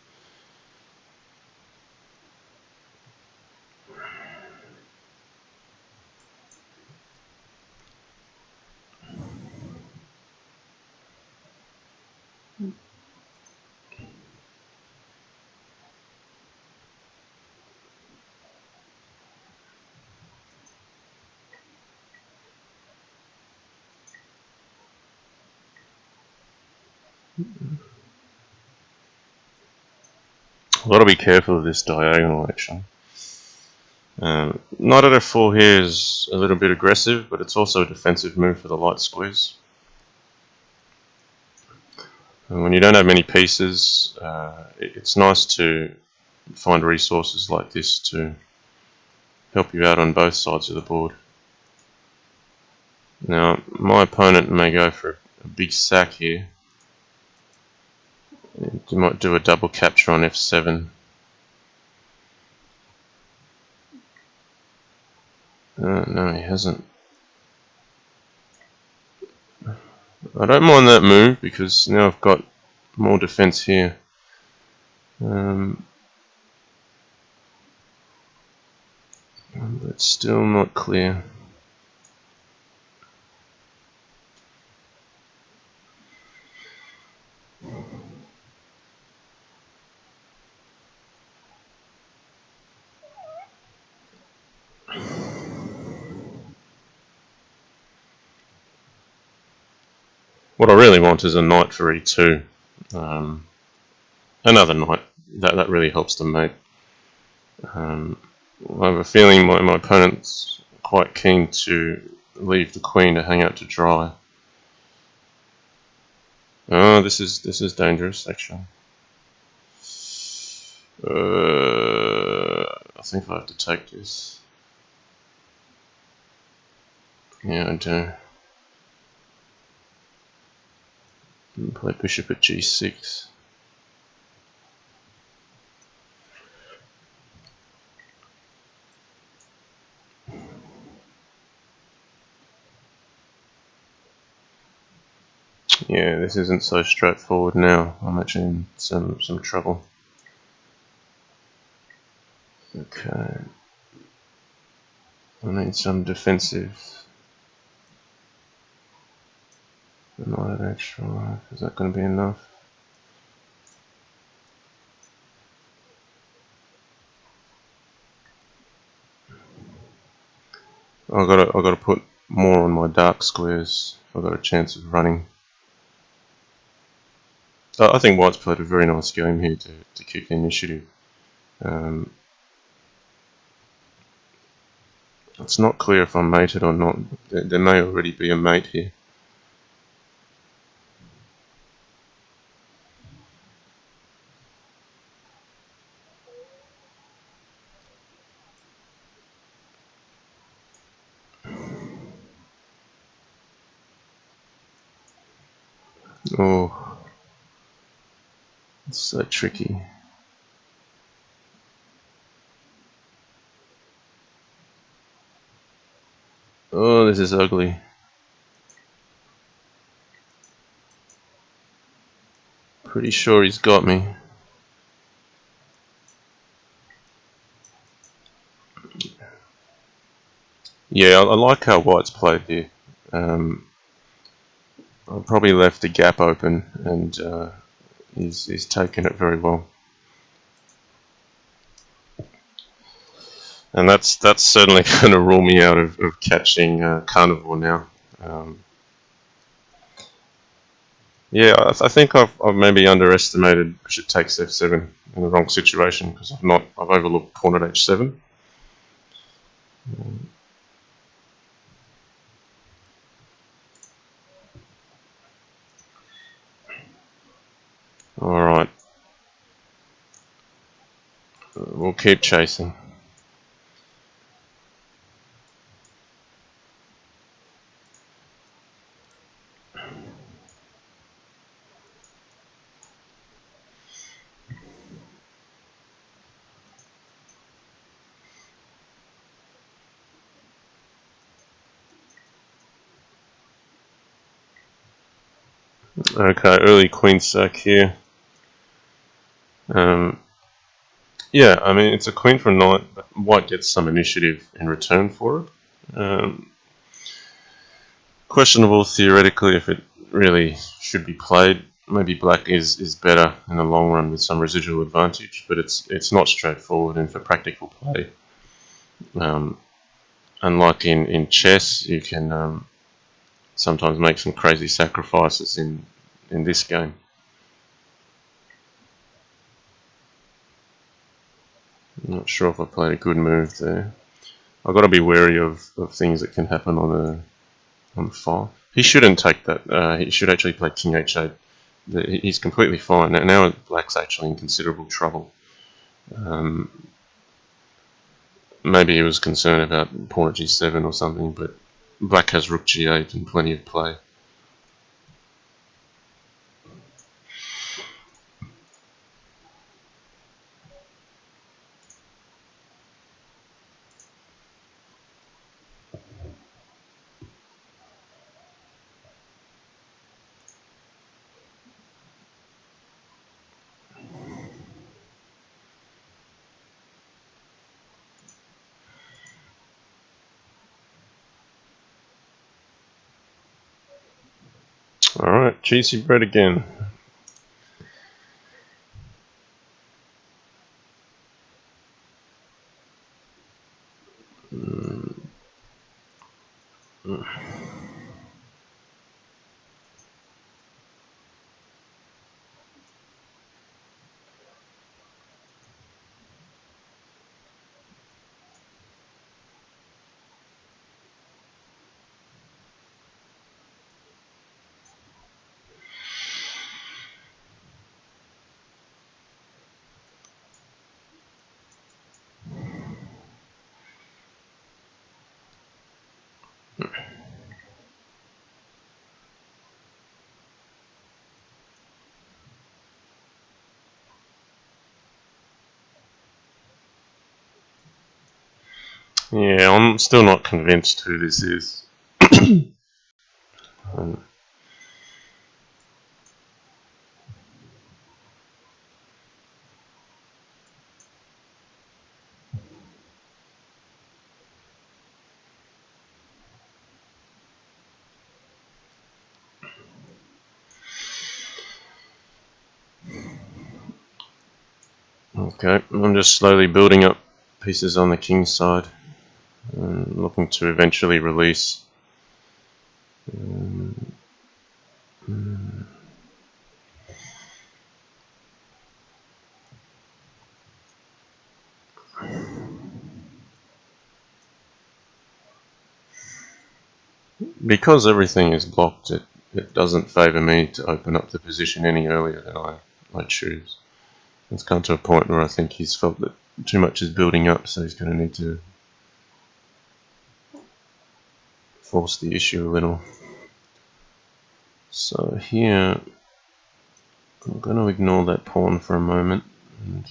I've got to be careful of this diagonal actually. Knight at f4 here is a little bit aggressive, but it's also a defensive move for the light squares. And when you don't have many pieces, it's nice to find resources like this to help you out on both sides of the board. Now, my opponent may go for a big sack here. He might do a double capture on f7. No, he hasn't. I don't mind that move because now I've got more defense here. But it's still not clear. What I really want is a knight for e2. Another knight. That really helps the mate. I have a feeling my opponent's quite keen to leave the queen to hang out to dry. Oh, this is dangerous actually. I think I have to take this. Yeah, I do. And play bishop at g6. Yeah, this isn't so straightforward now. I'm actually in some trouble. Okay. I need some defensive. Knight at h5. Is that going to be enough? I gotta put more on my dark squares. I've got a chance of running. I think White's played a very nice game here to keep the initiative. It's not clear if I'm mated or not. There may already be a mate here. Oh, it's so tricky. Oh, this is ugly. Pretty sure he's got me. Yeah, I like how White's played here. I've probably left the gap open, and he's taken it very well. And that's certainly going to rule me out of catching Karnivore now. Yeah, I think I've maybe underestimated bishop takes f7 in the wrong situation because I've overlooked pawn at h7. All right, we'll keep chasing. Okay, early queen sack here. Yeah, I mean it's a queen for a knight, but White gets some initiative in return for it. Questionable theoretically if it really should be played. Maybe Black is better in the long run with some residual advantage, but it's not straightforward. And for practical play, unlike in chess, you can sometimes make some crazy sacrifices in this game. I'm not sure if I played a good move there. I've got to be wary of things that can happen on the file. He shouldn't take that. He should actually play king h8. He's completely fine. Now Black's actually in considerable trouble. Maybe he was concerned about pawn at g7 or something, but Black has rook g8 and plenty of play. Alright, cheesy bread again. Yeah, I'm still not convinced who this is. Um, okay, I'm just slowly building up pieces on the king side, and looking to eventually release. Because everything is blocked, it doesn't favour me to open up the position any earlier than I choose. It's come to a point where I think he's felt that too much is building up, so he's going to need to force the issue a little. So here, I'm going to ignore that pawn for a moment and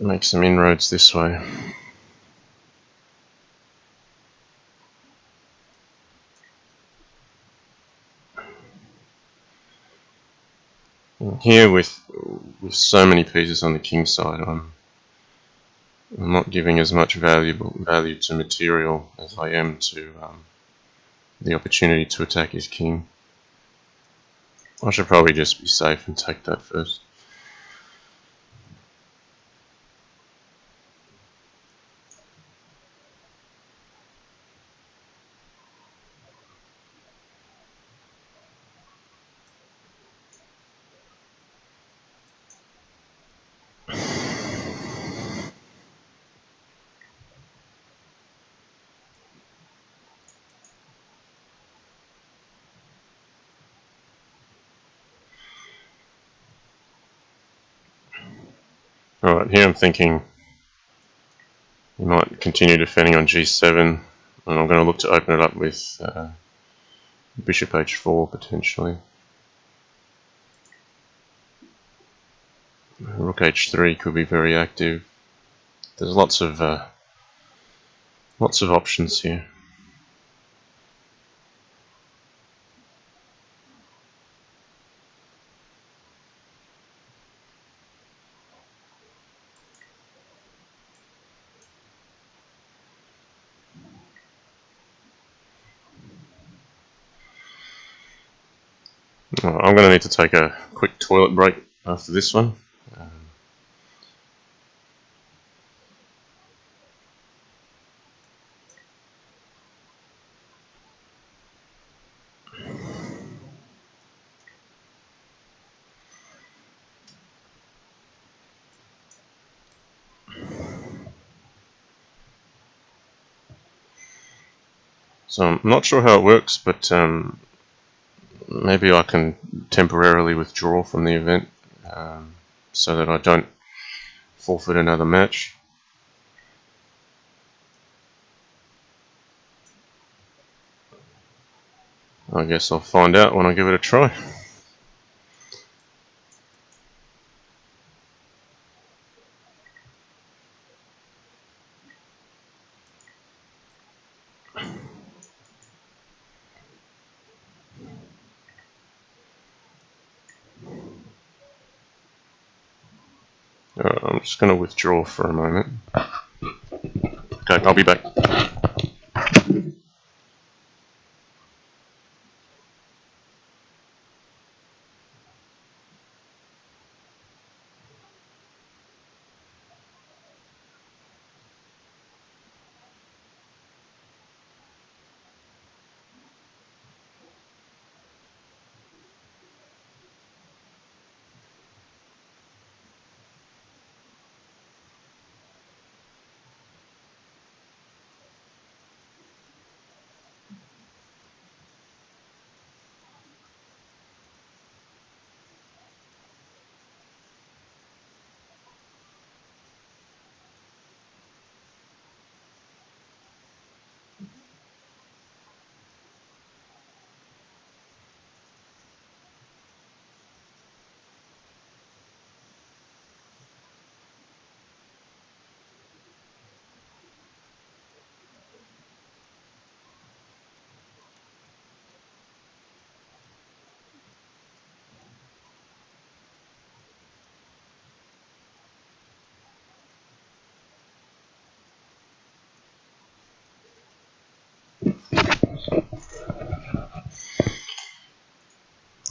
make some inroads this way. And here, with so many pieces on the king side, I'm not giving as much value to material as I am to the opportunity to attack his king. I should probably just be safe and take that first. Alright, here I'm thinking he might continue defending on g7, and I'm going to look to open it up with bishop h4 potentially. Rook h3 could be very active. There's lots of options here. I'm going to need to take a quick toilet break after this one. So I'm not sure how it works, but maybe I can temporarily withdraw from the event so that I don't forfeit another match. I guess I'll find out when I give it a try. I'm just going to withdraw for a moment. Okay, I'll be back.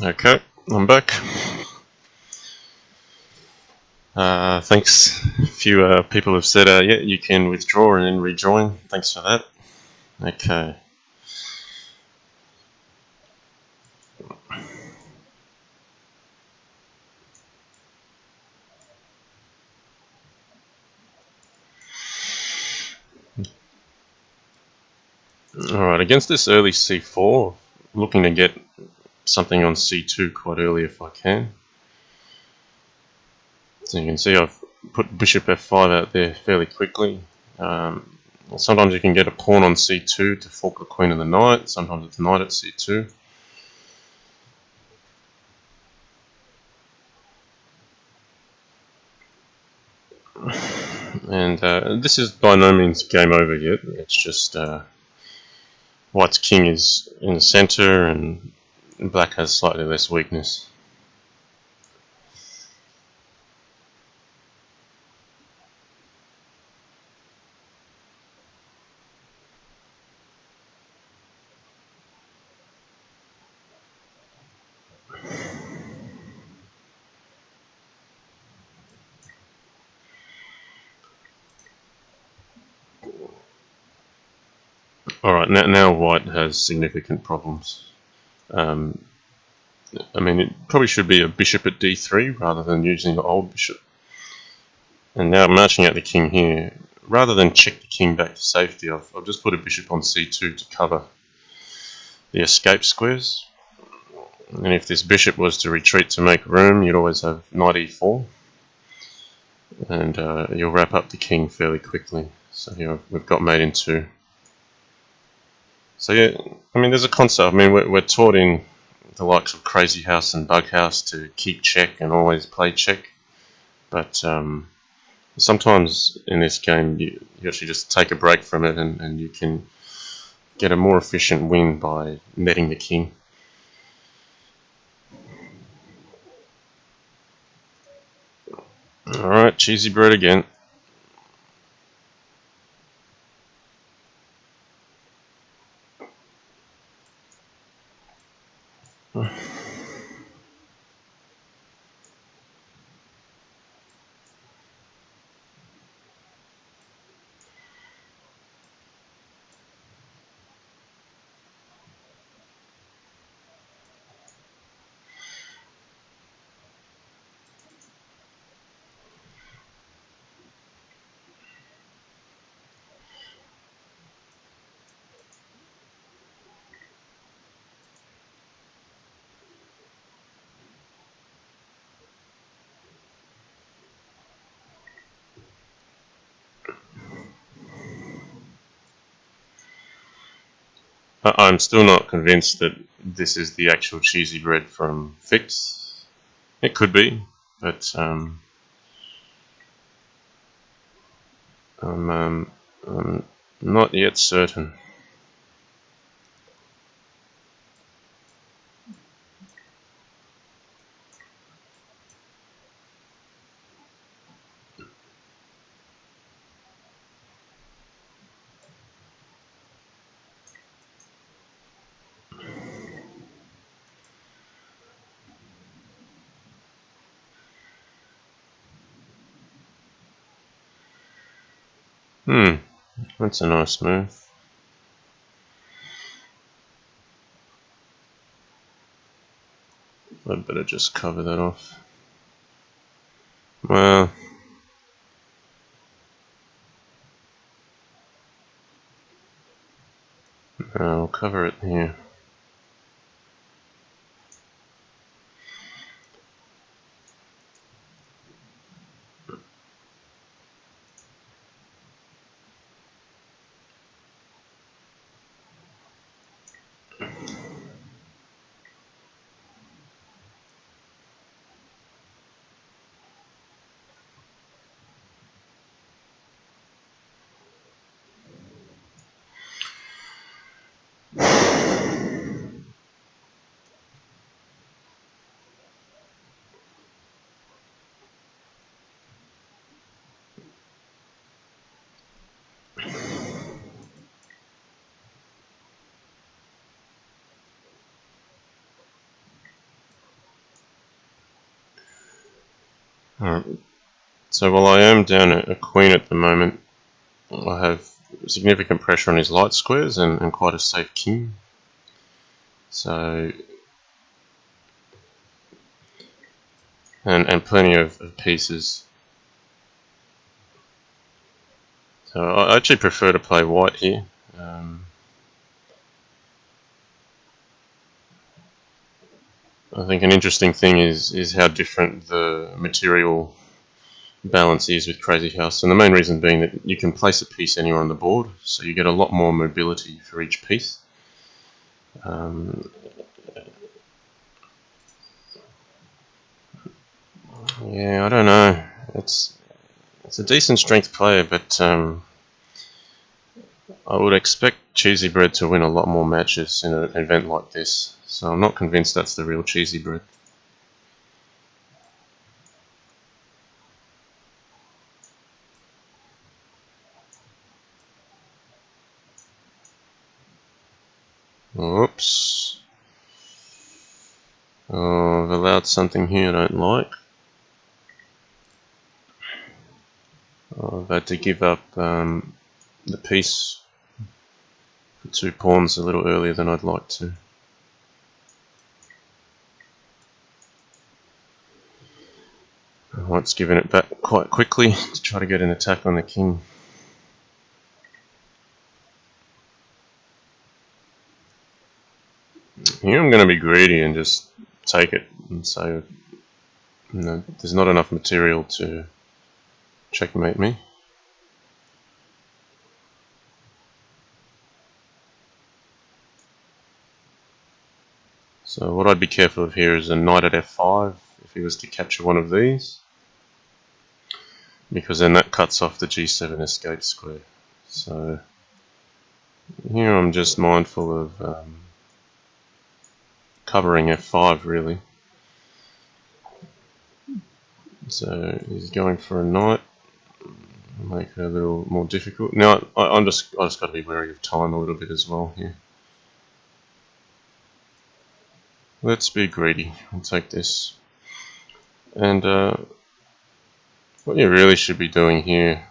Okay, I'm back. Thanks. A few people have said, yeah, you can withdraw and then rejoin. Thanks for that. Okay. Alright, against this early c4, looking to get something on c2 quite early if I can. So you can see I've put bishop f5 out there fairly quickly. Sometimes you can get a pawn on c2 to fork the queen and the knight. Sometimes it's knight at c2. And this is by no means game over yet. It's just white's king is in the center and black has slightly less weakness. Alright, now white has significant problems. I mean, it probably should be a bishop at d3 rather than using the old bishop. And now marching out the king here, rather than check the king back to safety, I've just put a bishop on c2 to cover the escape squares. And if this bishop was to retreat to make room, you'd always have knight e4. And you'll wrap up the king fairly quickly. So here we've got mate in 2. So yeah, I mean, there's a concept. I mean, we're taught in the likes of Crazyhouse and Bughouse to keep check and always play check. But sometimes in this game, you actually just take a break from it and you can get a more efficient win by netting the king. Alright, cheesy bread again. I'm still not convinced that this is the actual cheesy bread from Fix. It could be, but I'm not yet certain. That's a nice move. I'd better just cover that off. Well, I'll cover it here. Alright, so while I am down a queen at the moment, I have significant pressure on his light squares and quite a safe king. So, and plenty of pieces. So I actually prefer to play white here. I think an interesting thing is how different the material balance is with Crazyhouse, and the main reason being that you can place a piece anywhere on the board, so you get a lot more mobility for each piece. Yeah, I don't know. It's a decent strength player, but I would expect Cheesy Bread to win a lot more matches in an event like this, so I'm not convinced that's the real Cheesy Bread. Oops. Oh, I've allowed something here I don't like. I've had to give up the piece for 2 pawns a little earlier than I'd like to. White's given it back quite quickly to try to get an attack on the king. Here I'm going to be greedy and just take it and say, no, there's not enough material to checkmate me. So what I'd be careful of here is a knight at f5 if he was to capture one of these, because then that cuts off the g7 escape square. So here I'm just mindful of covering f5 really. So he's going for a knight, make it a little more difficult. Now I just got to be wary of time a little bit as well here. Let's be greedy and take this. And what you really should be doing here,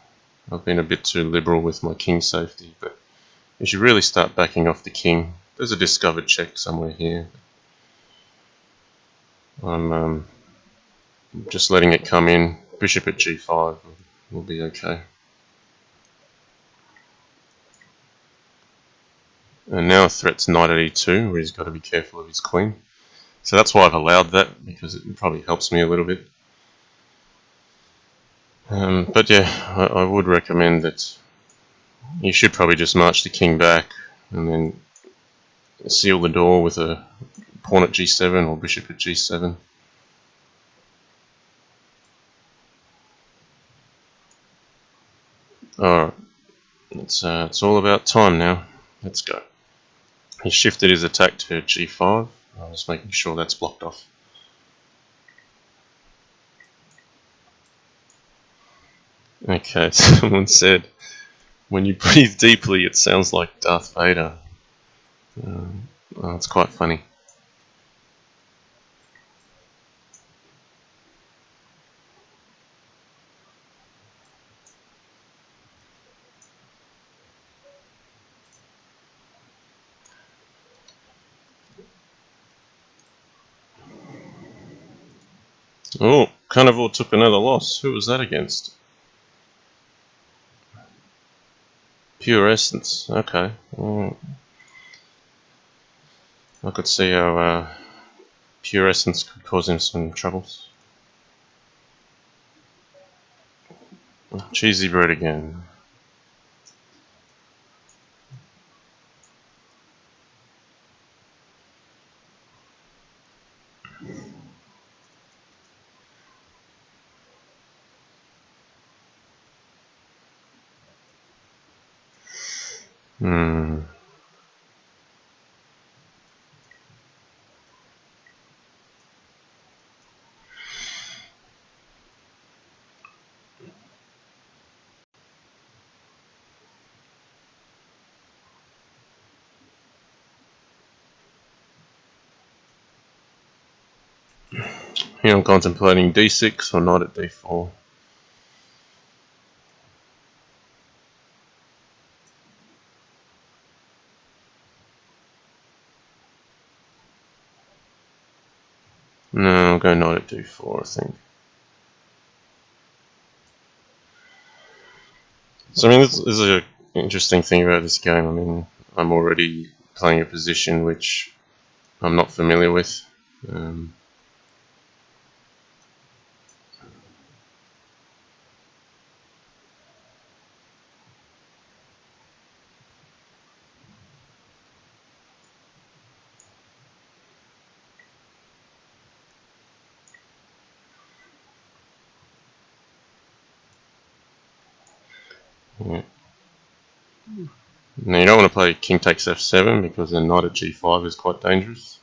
I've been a bit too liberal with my king safety, but you should really start backing off the king. There's a discovered check somewhere here. I'm just letting it come in. Bishop at g5 will be okay. And now threats knight at e2, where he's got to be careful of his queen. So that's why I've allowed that, because it probably helps me a little bit. But yeah, I would recommend that you should probably just march the king back and then seal the door with a pawn at g7 or bishop at g7. Alright, it's all about time now. Let's go. He shifted his attack to g5. I'm just making sure that's blocked off. Okay, someone said, when you breathe deeply it sounds like Darth Vader. Oh, it's quite funny. Oh, Karnivore took another loss. Who was that against? Pure Essence. Okay. I could see how Pure Essence could cause him some troubles. Cheesy Bread again. Hmm. Here I'm contemplating d6 or knight at d4. No, I'll go knight at d4, I think. So I mean, this is an interesting thing about this game. I mean, I'm already playing a position which I'm not familiar with. Yeah. Now you don't want to play king takes f7 because then knight at g5 is quite dangerous.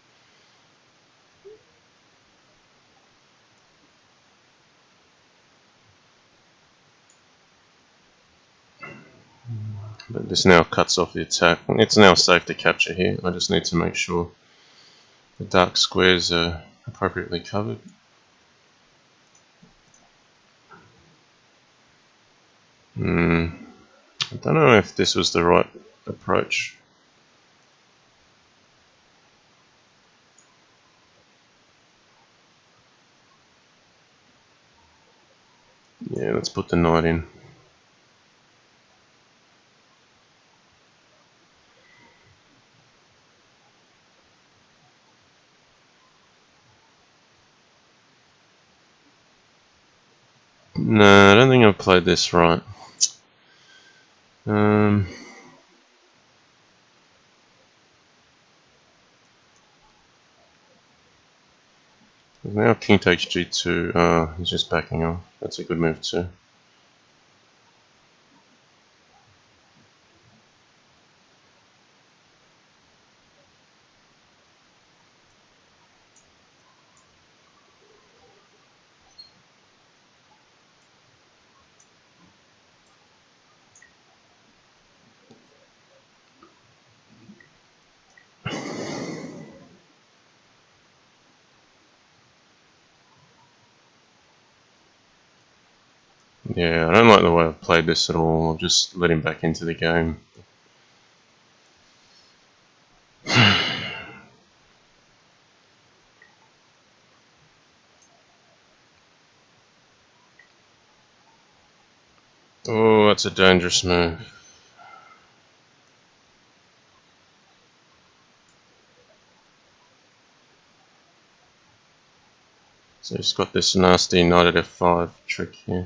But this now cuts off the attack. It's now safe to capture here. I just need to make sure the dark squares are appropriately covered. I don't know if this was the right approach. Yeah, let's put the knight in. No, I don't think I've played this right. Now king takes g2. He's just backing off. That's a good move too. Yeah, I don't like the way I've played this at all. I'll just let him back into the game. Oh, that's a dangerous move. So he's got this nasty knight at f5 trick here.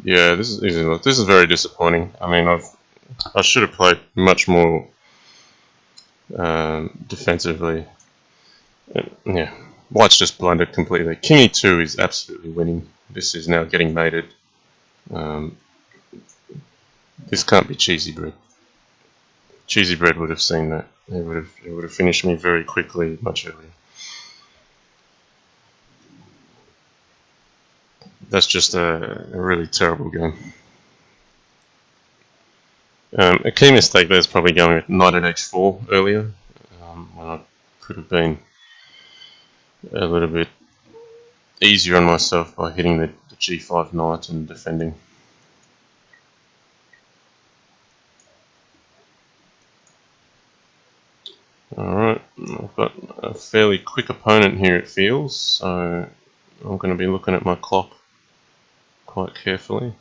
Yeah, this is very disappointing. I mean, I should have played much more defensively. Yeah, White's just blundered completely. King e2 is absolutely winning. This is now getting mated. This can't be cheesy bread. Cheesy bread would have seen that. It would have finished me very quickly, much earlier. That's just a really terrible game. A key mistake there is probably going with knight at h4 earlier, when I could have been a little bit easier on myself by hitting the g5 knight and defending. Alright, I've got a fairly quick opponent here it feels, so I'm going to be looking at my clock quite carefully.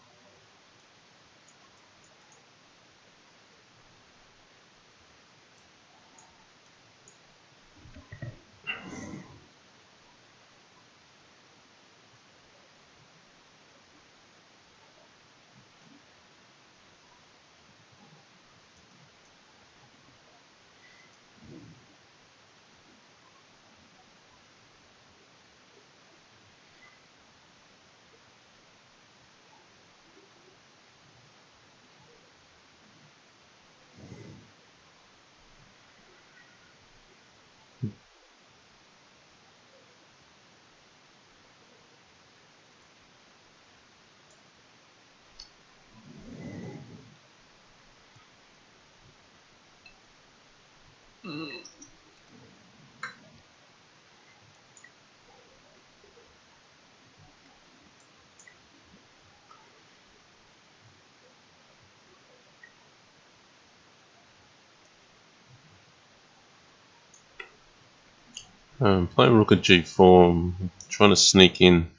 Playing rook at g4, I'm trying to sneak in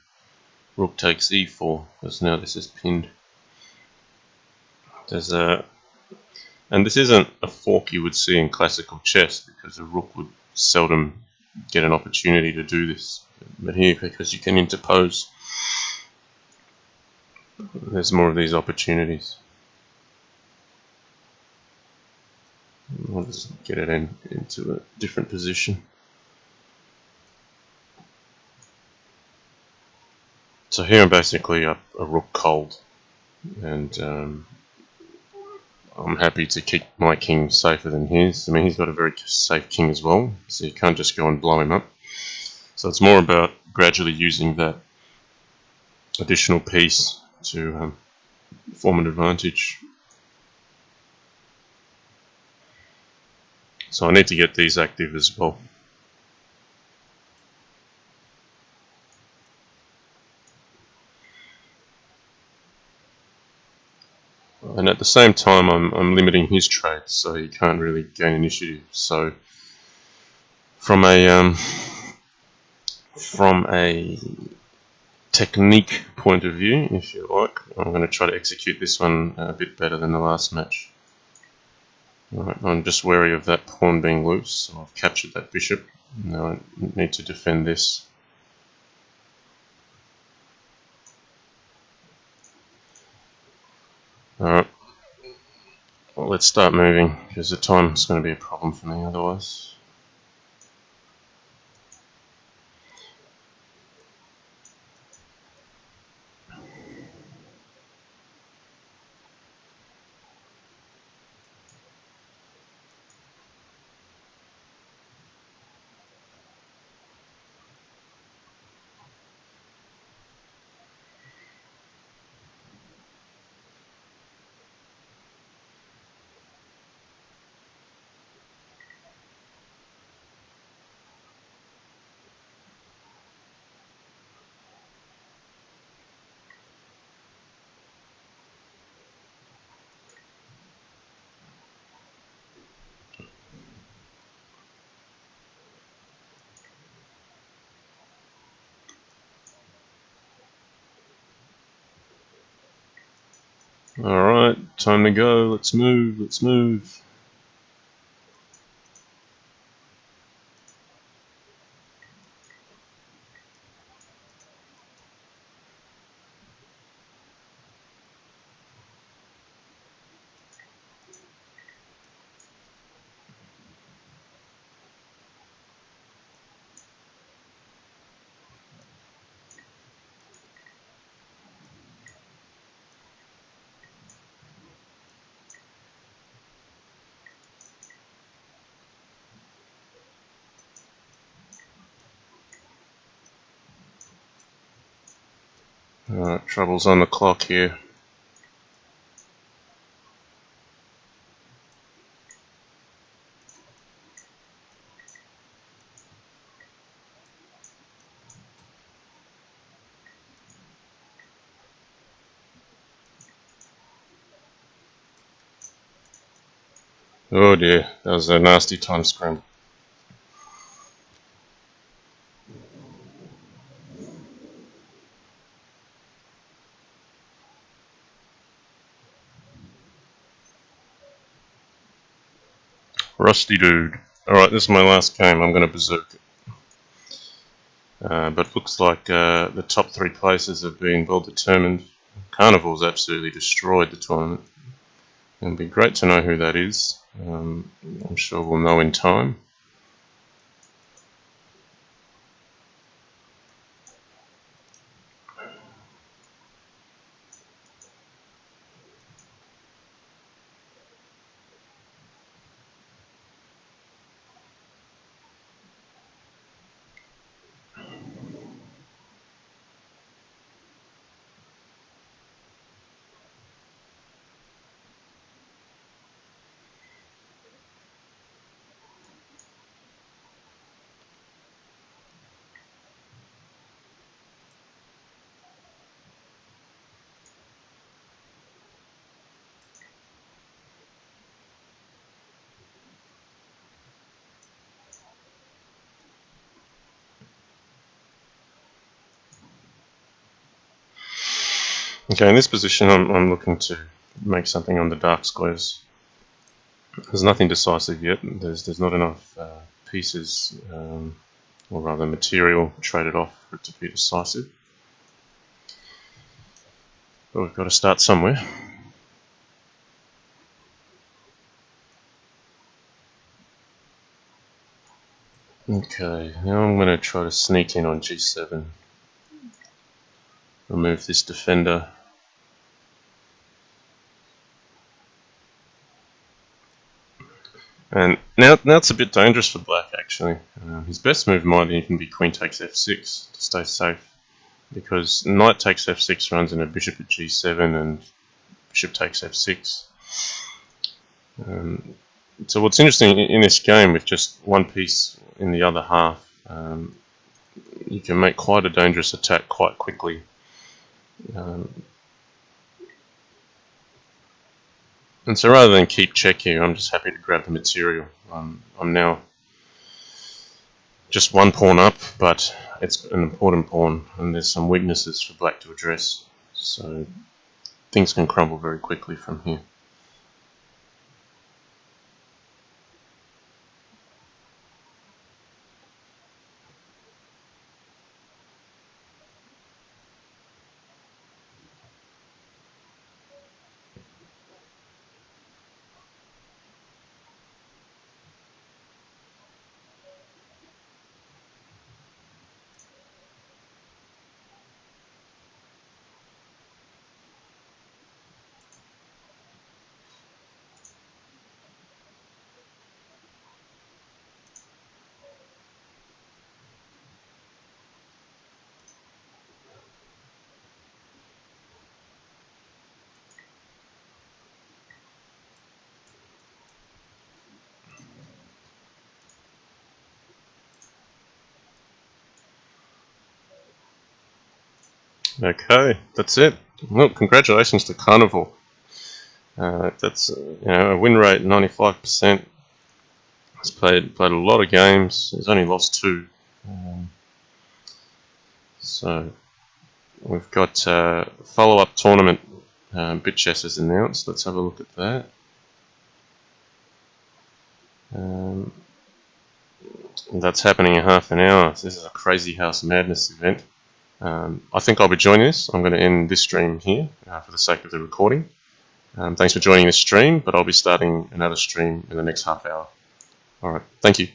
rook takes e4, because now this is pinned. And this isn't a fork you would see in classical chess, because a rook would seldom get an opportunity to do this. But here, because you can interpose, there's more of these opportunities. I'll just get it into a different position. So here I'm basically a rook cold, and I'm happy to keep my king safer than his. I mean, he's got a very safe king as well, so you can't just go and blow him up. So it's more about gradually using that additional piece to form an advantage. So I need to get these active as well. And at the same time, I'm limiting his trades, so he can't really gain initiative. So from a technique point of view, if you like, I'm going to try to execute this one a bit better than the last match. Right, I'm just wary of that pawn being loose, so I've captured that bishop. Now I need to defend this. Alright, well, let's start moving, because the time's going to be a problem for me otherwise. Alright, time to go, let's move, let's move. Trouble's on the clock here. Oh dear, that was a nasty time scramble. Rusty dude. Alright, this is my last game, I'm going to berserk it. But looks like the top 3 places have been well determined. Karnivore's absolutely destroyed the tournament. It'll be great to know who that is. I'm sure we'll know in time. Okay, in this position I'm looking to make something on the dark squares. There's nothing decisive yet. There's not enough pieces, or rather material, traded off for it to be decisive. But we've got to start somewhere. Okay, now I'm going to try to sneak in on G7. Remove this defender. And now it's a bit dangerous for black, actually. His best move might even be queen takes f6 to stay safe, because knight takes f6 runs in a bishop at g7 and bishop takes f6. So what's interesting in this game, with just one piece in the other half, you can make quite a dangerous attack quite quickly. And so rather than keep check here, I'm just happy to grab the material. I'm now just one pawn up, but it's an important pawn, and there's some weaknesses for black to address. So things can crumble very quickly from here. Okay, that's it. Well, congratulations to Karnivore. That's a win rate 95%. He's played a lot of games. He's only lost 2. So we've got follow-up tournament. BitChess has announced. Let's have a look at that. That's happening in half an hour. This is a Crazyhouse Madness event. I think I'll be joining this. I'm going to end this stream here for the sake of the recording. Thanks for joining this stream, but I'll be starting another stream in the next half hour. Alright, thank you.